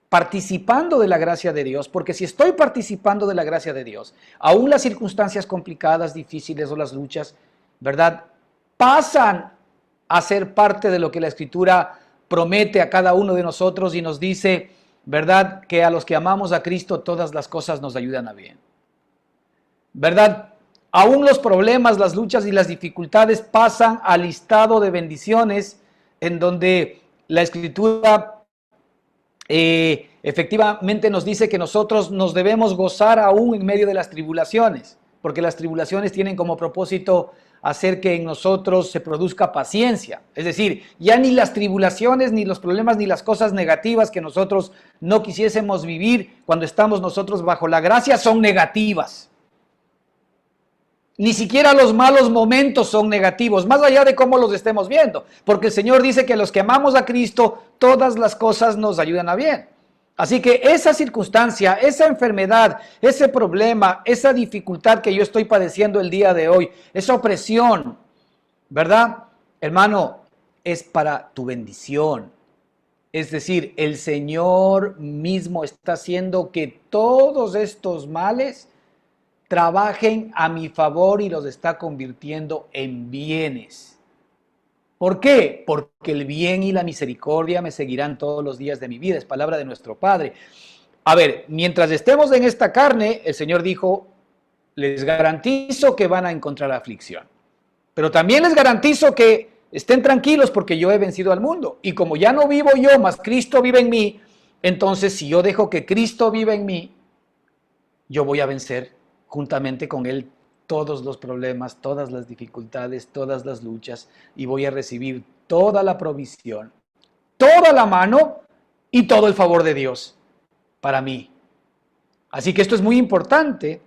[SPEAKER 1] participando de la gracia de Dios, porque si estoy participando de la gracia de Dios, aún las circunstancias complicadas, difíciles o las luchas, ¿verdad?, pasan a ser parte de lo que la Escritura promete a cada uno de nosotros y nos dice, ¿verdad?, que a los que amamos a Cristo todas las cosas nos ayudan a bien. ¿Verdad? Aún los problemas, las luchas y las dificultades pasan al listado de bendiciones en donde la Escritura efectivamente nos dice que nosotros nos debemos gozar aún en medio de las tribulaciones, porque las tribulaciones tienen como propósito hacer que en nosotros se produzca paciencia. Es decir, ya ni las tribulaciones, ni los problemas, ni las cosas negativas que nosotros no quisiésemos vivir cuando estamos nosotros bajo la gracia son negativas. Ni siquiera los malos momentos son negativos, más allá de cómo los estemos viendo, porque el Señor dice que los que amamos a Cristo, todas las cosas nos ayudan a bien. Así que esa circunstancia, esa enfermedad, ese problema, esa dificultad que yo estoy padeciendo el día de hoy, esa opresión, ¿verdad? Hermano, es para tu bendición. Es decir, el Señor mismo está haciendo que todos estos males trabajen a mi favor y los está convirtiendo en bienes. ¿Por qué? Porque el bien y la misericordia me seguirán todos los días de mi vida. Es palabra de nuestro Padre. A ver, mientras estemos en esta carne, el Señor dijo, les garantizo que van a encontrar aflicción. Pero también les garantizo que estén tranquilos porque yo he vencido al mundo. Y como ya no vivo yo, más Cristo vive en mí, entonces si yo dejo que Cristo viva en mí, yo voy a vencer juntamente con Él todos los problemas, todas las dificultades, todas las luchas, y voy a recibir toda la provisión, toda la mano y todo el favor de Dios para mí. Así que esto es muy importante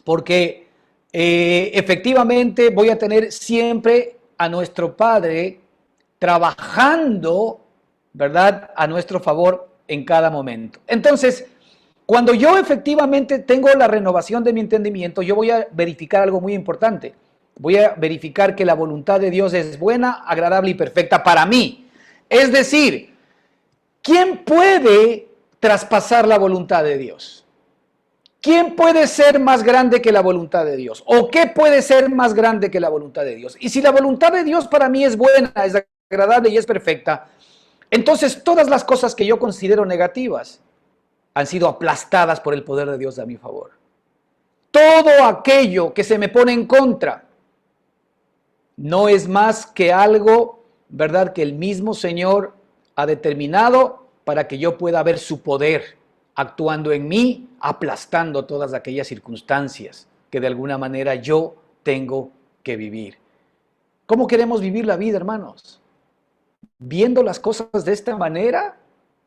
[SPEAKER 1] porque efectivamente voy a tener siempre a nuestro Padre trabajando, ¿verdad?, a nuestro favor en cada momento. Entonces, cuando yo efectivamente tengo la renovación de mi entendimiento, yo voy a verificar algo muy importante. Voy a verificar que la voluntad de Dios es buena, agradable y perfecta para mí. Es decir, ¿quién puede traspasar la voluntad de Dios? ¿Quién puede ser más grande que la voluntad de Dios? ¿O qué puede ser más grande que la voluntad de Dios? Y si la voluntad de Dios para mí es buena, es agradable y es perfecta, entonces todas las cosas que yo considero negativas han sido aplastadas por el poder de Dios a mi favor. Todo aquello que se me pone en contra no es más que algo, ¿verdad?, que el mismo Señor ha determinado para que yo pueda ver su poder actuando en mí, aplastando todas aquellas circunstancias que de alguna manera yo tengo que vivir. ¿Cómo queremos vivir la vida, hermanos? ¿Viendo las cosas de esta manera?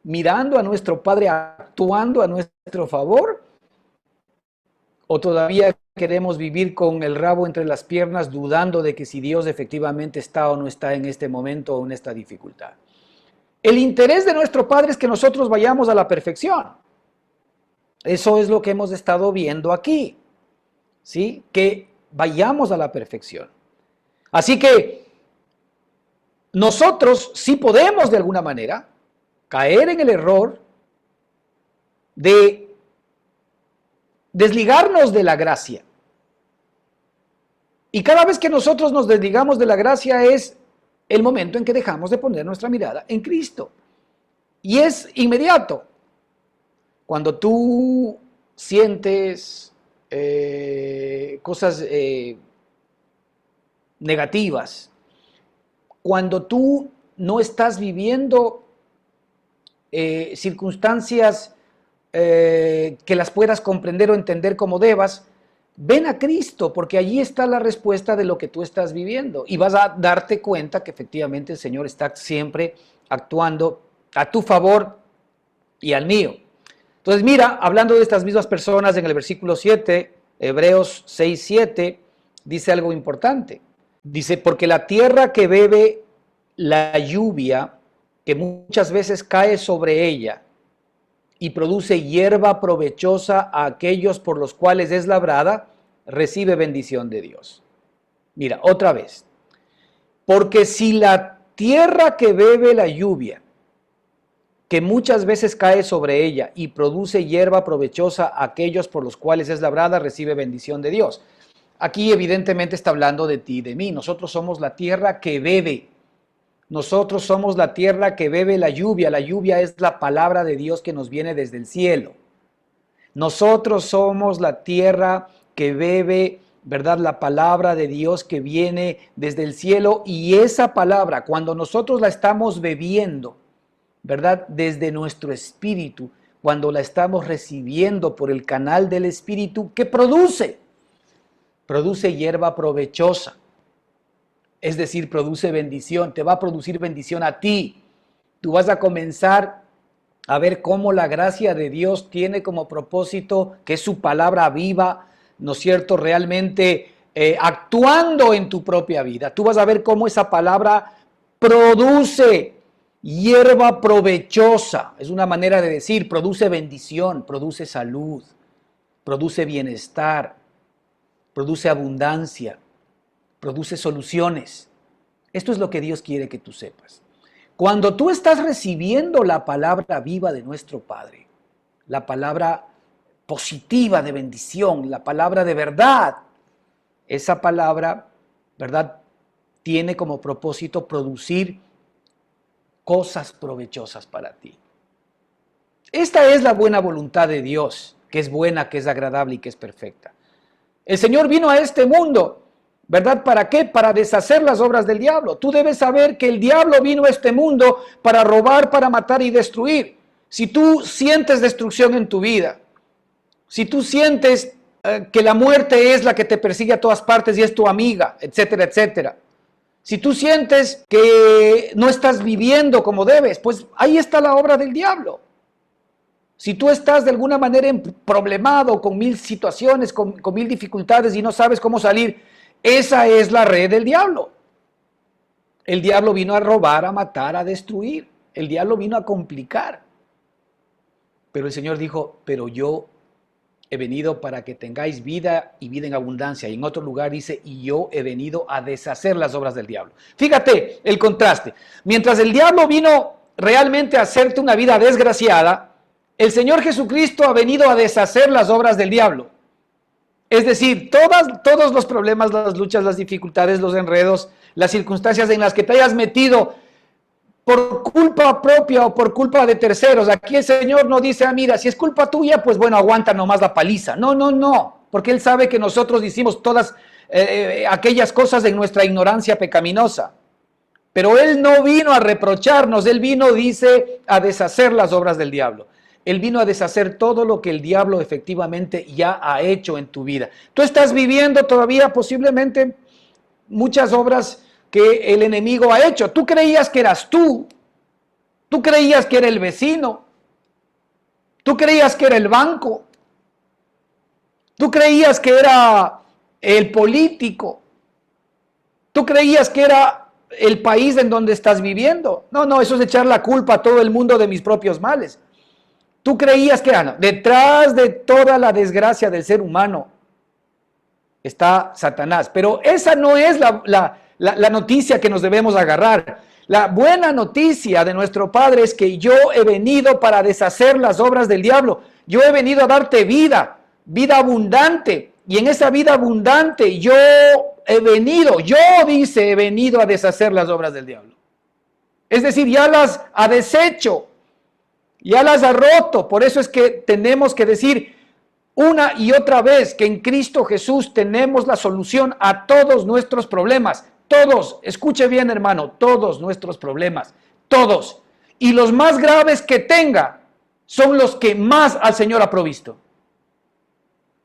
[SPEAKER 1] ¿Mirando a nuestro Padre actuando a nuestro favor? ¿O todavía queremos vivir con el rabo entre las piernas, dudando de que si Dios efectivamente está o no está en este momento o en esta dificultad? El interés de nuestro Padre es que nosotros vayamos a la perfección. Eso es lo que hemos estado viendo aquí, ¿sí? Que vayamos a la perfección. Así que nosotros sí podemos de alguna manera caer en el error de desligarnos de la gracia. Y cada vez que nosotros nos desligamos de la gracia es el momento en que dejamos de poner nuestra mirada en Cristo. Y es inmediato. Cuando tú sientes cosas negativas, cuando tú no estás viviendo circunstancias que las puedas comprender o entender como debas, ven a Cristo, porque allí está la respuesta de lo que tú estás viviendo y vas a darte cuenta que efectivamente el Señor está siempre actuando a tu favor y al mío. Entonces mira, hablando de estas mismas personas, en el versículo 7, Hebreos 6, 7, dice algo importante. Dice, porque la tierra que bebe la lluvia, que muchas veces cae sobre ella, y produce hierba provechosa a aquellos por los cuales es labrada, recibe bendición de Dios. Mira, otra vez. Porque si la tierra que bebe la lluvia, que muchas veces cae sobre ella y produce hierba provechosa a aquellos por los cuales es labrada, recibe bendición de Dios. Aquí evidentemente está hablando de ti y de mí. Nosotros somos la tierra que bebe. Nosotros somos la tierra que bebe la lluvia. La lluvia es la palabra de Dios que nos viene desde el cielo. Nosotros somos la tierra que bebe, ¿verdad?, la palabra de Dios que viene desde el cielo. Y esa palabra, cuando nosotros la estamos bebiendo, ¿verdad?, desde nuestro espíritu, cuando la estamos recibiendo por el canal del espíritu, ¿qué produce? Produce hierba provechosa. Es decir, produce bendición, te va a producir bendición a ti. Tú vas a comenzar a ver cómo la gracia de Dios tiene como propósito que es su palabra viva, ¿no es cierto?, realmente actuando en tu propia vida. Tú vas a ver cómo esa palabra produce hierba provechosa. Es una manera de decir, produce bendición, produce salud, produce bienestar, produce abundancia, produce soluciones. Esto es lo que Dios quiere que tú sepas. Cuando tú estás recibiendo la palabra viva de nuestro Padre, la palabra positiva de bendición, la palabra de verdad, esa palabra, ¿verdad?, tiene como propósito producir cosas provechosas para ti. Esta es la buena voluntad de Dios, que es buena, que es agradable y que es perfecta. El Señor vino a este mundo, ¿verdad? ¿Para qué? Para deshacer las obras del diablo. Tú debes saber que el diablo vino a este mundo para robar, para matar y destruir. Si tú sientes destrucción en tu vida, si tú sientes que la muerte es la que te persigue a todas partes y es tu amiga, etcétera, etcétera. Si tú sientes que no estás viviendo como debes, pues ahí está la obra del diablo. Si tú estás de alguna manera problemado con mil situaciones, con mil dificultades y no sabes cómo salir, esa es la red del diablo. El diablo vino a robar, a matar, a destruir. El diablo vino a complicar. Pero el Señor dijo, pero yo he venido para que tengáis vida y vida en abundancia. Y en otro lugar dice, y yo he venido a deshacer las obras del diablo. Fíjate el contraste. Mientras el diablo vino realmente a hacerte una vida desgraciada, el Señor Jesucristo ha venido a deshacer las obras del diablo. Es decir, todos los problemas, las luchas, las dificultades, los enredos, las circunstancias en las que te hayas metido, por culpa propia o por culpa de terceros. Aquí el Señor no dice, mira, si es culpa tuya, pues bueno, aguanta nomás la paliza. No, no, no, porque Él sabe que nosotros hicimos todas aquellas cosas en nuestra ignorancia pecaminosa. Pero Él no vino a reprocharnos, Él vino, dice, a deshacer las obras del diablo. Él vino a deshacer todo lo que el diablo efectivamente ya ha hecho en tu vida. Tú estás viviendo todavía posiblemente muchas obras que el enemigo ha hecho. Tú creías que eras tú creías que era el vecino, tú creías que era el banco, tú creías que era el político, tú creías que era el país en donde estás viviendo. No, no, eso es echar la culpa a todo el mundo de mis propios males. Tú creías que era, detrás de toda la desgracia del ser humano está Satanás, pero esa no es la noticia que nos debemos agarrar. La buena noticia de nuestro Padre es que yo he venido para deshacer las obras del diablo. Yo he venido a darte vida, vida abundante. Y en esa vida abundante yo he venido a deshacer las obras del diablo. Es decir, ya las ha deshecho, ya las ha roto. Por eso es que tenemos que decir una y otra vez que en Cristo Jesús tenemos la solución a todos nuestros problemas. Todos, escuche bien hermano, todos nuestros problemas, todos. Y los más graves que tenga son los que más al Señor ha provisto.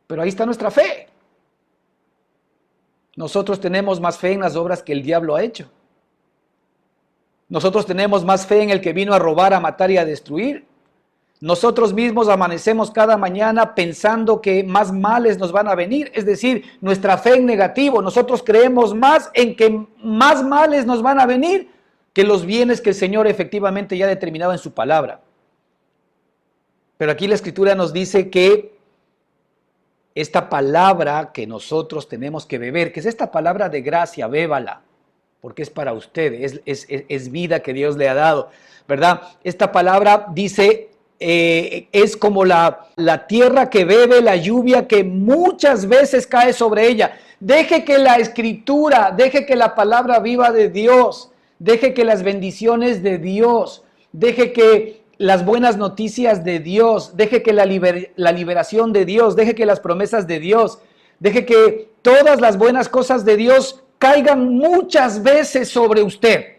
[SPEAKER 1] Pero ahí está nuestra fe. Nosotros tenemos más fe en las obras que el diablo ha hecho. Nosotros tenemos más fe en el que vino a robar, a matar y a destruir. Nosotros mismos amanecemos cada mañana pensando que más males nos van a venir, es decir, nuestra fe en negativo. Nosotros creemos más en que más males nos van a venir que los bienes que el Señor efectivamente ya ha determinado en su palabra. Pero aquí la Escritura nos dice que esta palabra que nosotros tenemos que beber, que es esta palabra de gracia, bébala, porque es para usted, es vida que Dios le ha dado, ¿verdad? Esta palabra dice... es como la tierra que bebe la lluvia que muchas veces cae sobre ella. Deje que la Escritura, deje que la palabra viva de Dios, deje que las bendiciones de Dios, deje que las buenas noticias de Dios, deje que la liberación de Dios, deje que las promesas de Dios, deje que todas las buenas cosas de Dios caigan muchas veces sobre usted.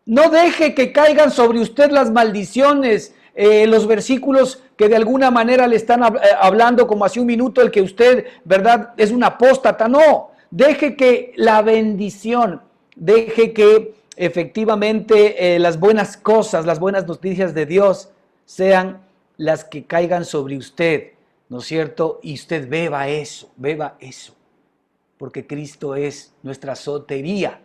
[SPEAKER 1] No deje que caigan sobre usted las maldiciones, los versículos que de alguna manera le están hablando como hace un minuto, el que usted, ¿verdad?, es un apóstata. No, deje que la bendición, deje que efectivamente las buenas cosas, las buenas noticias de Dios sean las que caigan sobre usted, ¿no es cierto? Y usted beba eso, porque Cristo es nuestra sotería.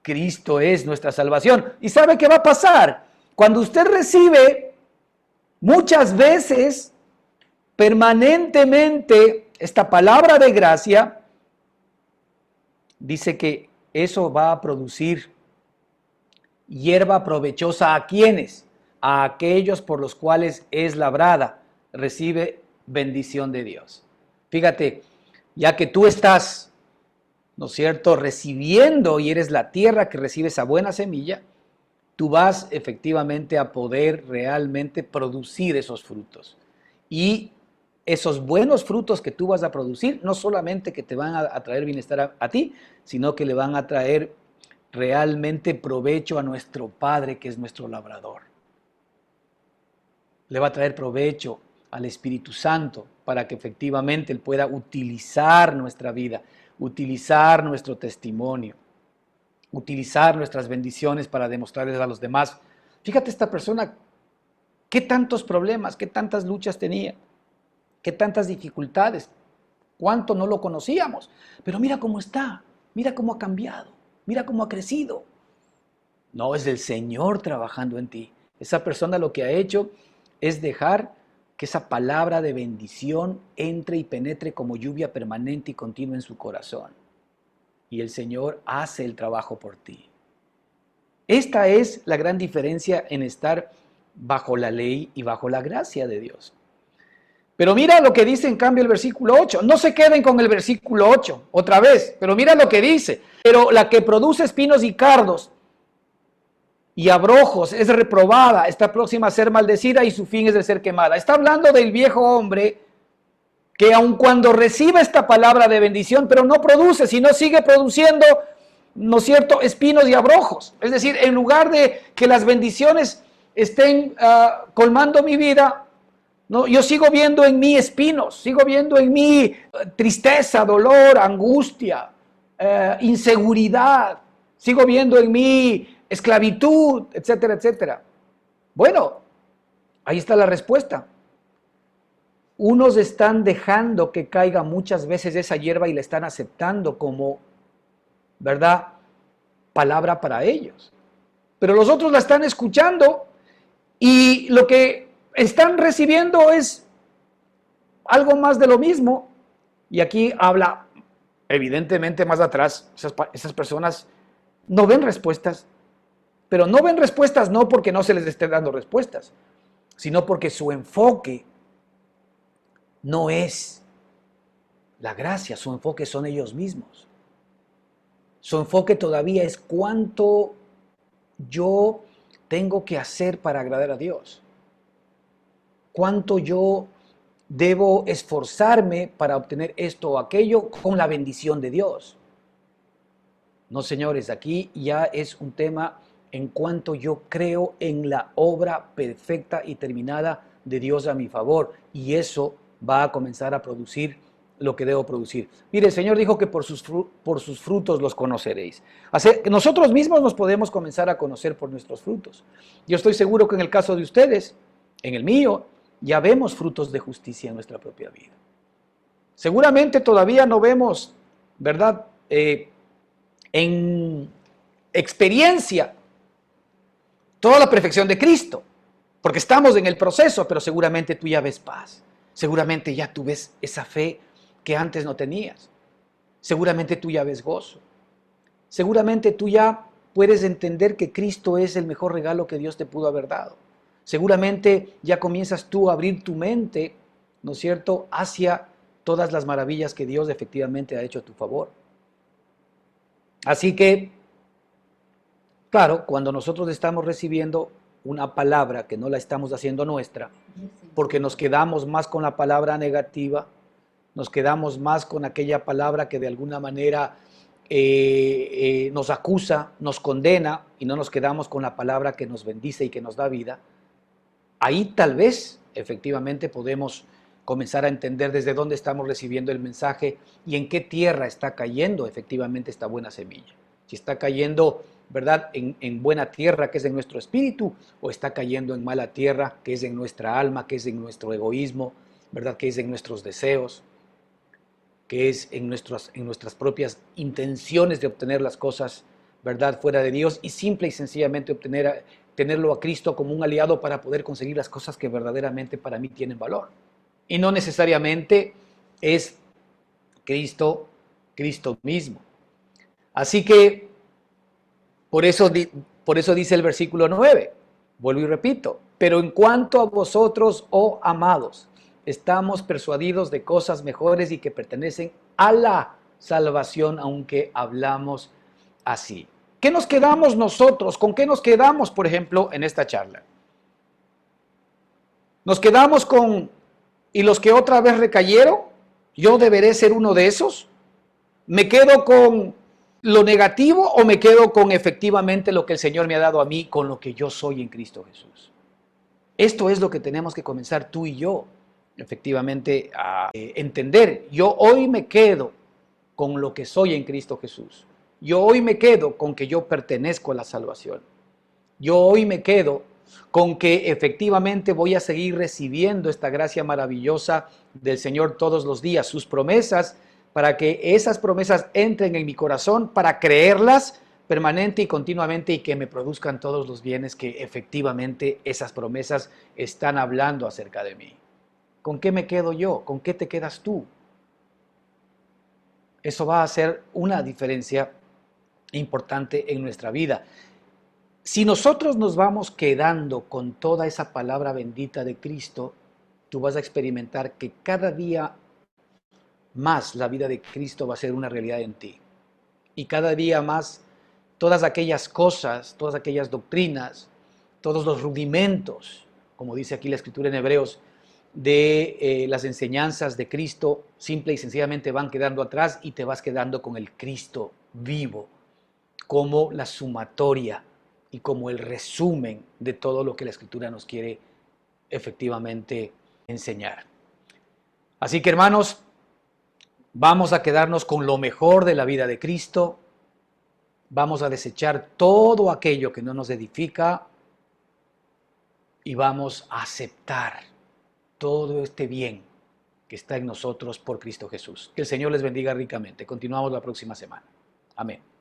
[SPEAKER 1] Cristo es nuestra salvación. ¿Y sabe qué va a pasar? Cuando usted recibe muchas veces, permanentemente, esta palabra de gracia, dice que eso va a producir hierba provechosa ¿a quiénes? A aquellos por los cuales es labrada, recibe bendición de Dios. Fíjate, ya que tú estás, ¿no es cierto?, recibiendo y eres la tierra que recibe esa buena semilla, tú vas efectivamente a poder realmente producir esos frutos. Y esos buenos frutos que tú vas a producir, no solamente que te van a traer bienestar a ti, sino que le van a traer realmente provecho a nuestro Padre, que es nuestro labrador. Le va a traer provecho al Espíritu Santo para que efectivamente Él pueda utilizar nuestra vida, utilizar nuestro testimonio, utilizar nuestras bendiciones para demostrarles a los demás. Fíjate esta persona, qué tantos problemas, qué tantas luchas tenía, qué tantas dificultades, cuánto no lo conocíamos, pero mira cómo está, mira cómo ha cambiado, mira cómo ha crecido. No, es el Señor trabajando en ti. Esa persona lo que ha hecho es dejar que esa palabra de bendición entre y penetre como lluvia permanente y continua en su corazón. Y el Señor hace el trabajo por ti. Esta es la gran diferencia en estar bajo la ley y bajo la gracia de Dios. Pero mira lo que dice en cambio el versículo 8. No se queden con el versículo 8 otra vez, pero mira lo que dice. Pero la que produce espinos y cardos y abrojos, es reprobada, está próxima a ser maldecida y su fin es de ser quemada. Está hablando del viejo hombre que aun cuando recibe esta palabra de bendición, pero no produce, sino sigue produciendo, ¿no es cierto?, espinos y abrojos. Es decir, en lugar de que las bendiciones estén colmando mi vida, no, yo sigo viendo en mí espinos, sigo viendo en mí tristeza, dolor, angustia, inseguridad, sigo viendo en mí esclavitud, etcétera, etcétera. Bueno, ahí está la respuesta. Unos están dejando que caiga muchas veces esa hierba y la están aceptando como, ¿verdad?, palabra para ellos. Pero los otros la están escuchando y lo que están recibiendo es algo más de lo mismo. Y aquí habla, evidentemente más atrás, esas personas no ven respuestas, pero no ven respuestas no porque no se les esté dando respuestas, sino porque su enfoque no es la gracia, su enfoque son ellos mismos. Su enfoque todavía es cuánto yo tengo que hacer para agradar a Dios. Cuánto yo debo esforzarme para obtener esto o aquello con la bendición de Dios. No, señores, aquí ya es un tema en cuanto yo creo en la obra perfecta y terminada de Dios a mi favor. Y eso va a comenzar a producir lo que debo producir. Mire, el Señor dijo que por sus frutos los conoceréis. Nosotros mismos nos podemos comenzar a conocer por nuestros frutos. Yo estoy seguro que en el caso de ustedes, en el mío, ya vemos frutos de justicia en nuestra propia vida. Seguramente todavía no vemos, ¿verdad?, en experiencia toda la perfección de Cristo, porque estamos en el proceso, pero seguramente tú ya ves paz, seguramente ya tú ves esa fe que antes no tenías, seguramente tú ya ves gozo, seguramente tú ya puedes entender que Cristo es el mejor regalo que Dios te pudo haber dado, seguramente ya comienzas tú a abrir tu mente, ¿no es cierto?, hacia todas las maravillas que Dios efectivamente ha hecho a tu favor. Así que, claro, cuando nosotros estamos recibiendo una palabra que no la estamos haciendo nuestra, porque nos quedamos más con la palabra negativa, nos quedamos más con aquella palabra que de alguna manera nos acusa, nos condena, y no nos quedamos con la palabra que nos bendice y que nos da vida, ahí tal vez efectivamente podemos comenzar a entender desde dónde estamos recibiendo el mensaje y en qué tierra está cayendo efectivamente esta buena semilla. Si está cayendo, ¿verdad?, en buena tierra, que es en nuestro espíritu, o está cayendo en mala tierra, que es en nuestra alma, que es en nuestro egoísmo, ¿verdad?, que es en nuestros deseos, que es en nuestras propias intenciones de obtener las cosas, ¿verdad?, fuera de Dios, y simple y sencillamente tenerlo a Cristo como un aliado para poder conseguir las cosas que verdaderamente para mí tienen valor. Y no necesariamente es Cristo mismo. Así que, por eso dice el versículo 9, vuelvo y repito, pero en cuanto a vosotros, oh amados, estamos persuadidos de cosas mejores y que pertenecen a la salvación, aunque hablamos así. ¿Qué nos quedamos nosotros? ¿Con qué nos quedamos, por ejemplo, en esta charla? Nos quedamos con, ¿y los que otra vez recayeron? ¿Yo deberé ser uno de esos? ¿Me quedo con lo negativo o me quedo con efectivamente lo que el Señor me ha dado a mí, con lo que yo soy en Cristo Jesús? Esto es lo que tenemos que comenzar tú y yo, efectivamente, a entender. Yo hoy me quedo con lo que soy en Cristo Jesús. Yo hoy me quedo con que yo pertenezco a la salvación. Yo hoy me quedo con que efectivamente voy a seguir recibiendo esta gracia maravillosa del Señor todos los días, sus promesas, para que esas promesas entren en mi corazón, para creerlas permanente y continuamente y que me produzcan todos los bienes que efectivamente esas promesas están hablando acerca de mí. ¿Con qué me quedo yo? ¿Con qué te quedas tú? Eso va a hacer una diferencia importante en nuestra vida. Si nosotros nos vamos quedando con toda esa palabra bendita de Cristo, tú vas a experimentar que cada día más la vida de Cristo va a ser una realidad en ti. Y cada día más todas aquellas cosas, todas aquellas doctrinas, todos los rudimentos, como dice aquí la Escritura en Hebreos, de las enseñanzas de Cristo, simple y sencillamente van quedando atrás y te vas quedando con el Cristo vivo, como la sumatoria y como el resumen de todo lo que la Escritura nos quiere efectivamente enseñar. Así que, hermanos, vamos a quedarnos con lo mejor de la vida de Cristo, vamos a desechar todo aquello que no nos edifica y vamos a aceptar todo este bien que está en nosotros por Cristo Jesús. Que el Señor les bendiga ricamente. Continuamos la próxima semana. Amén.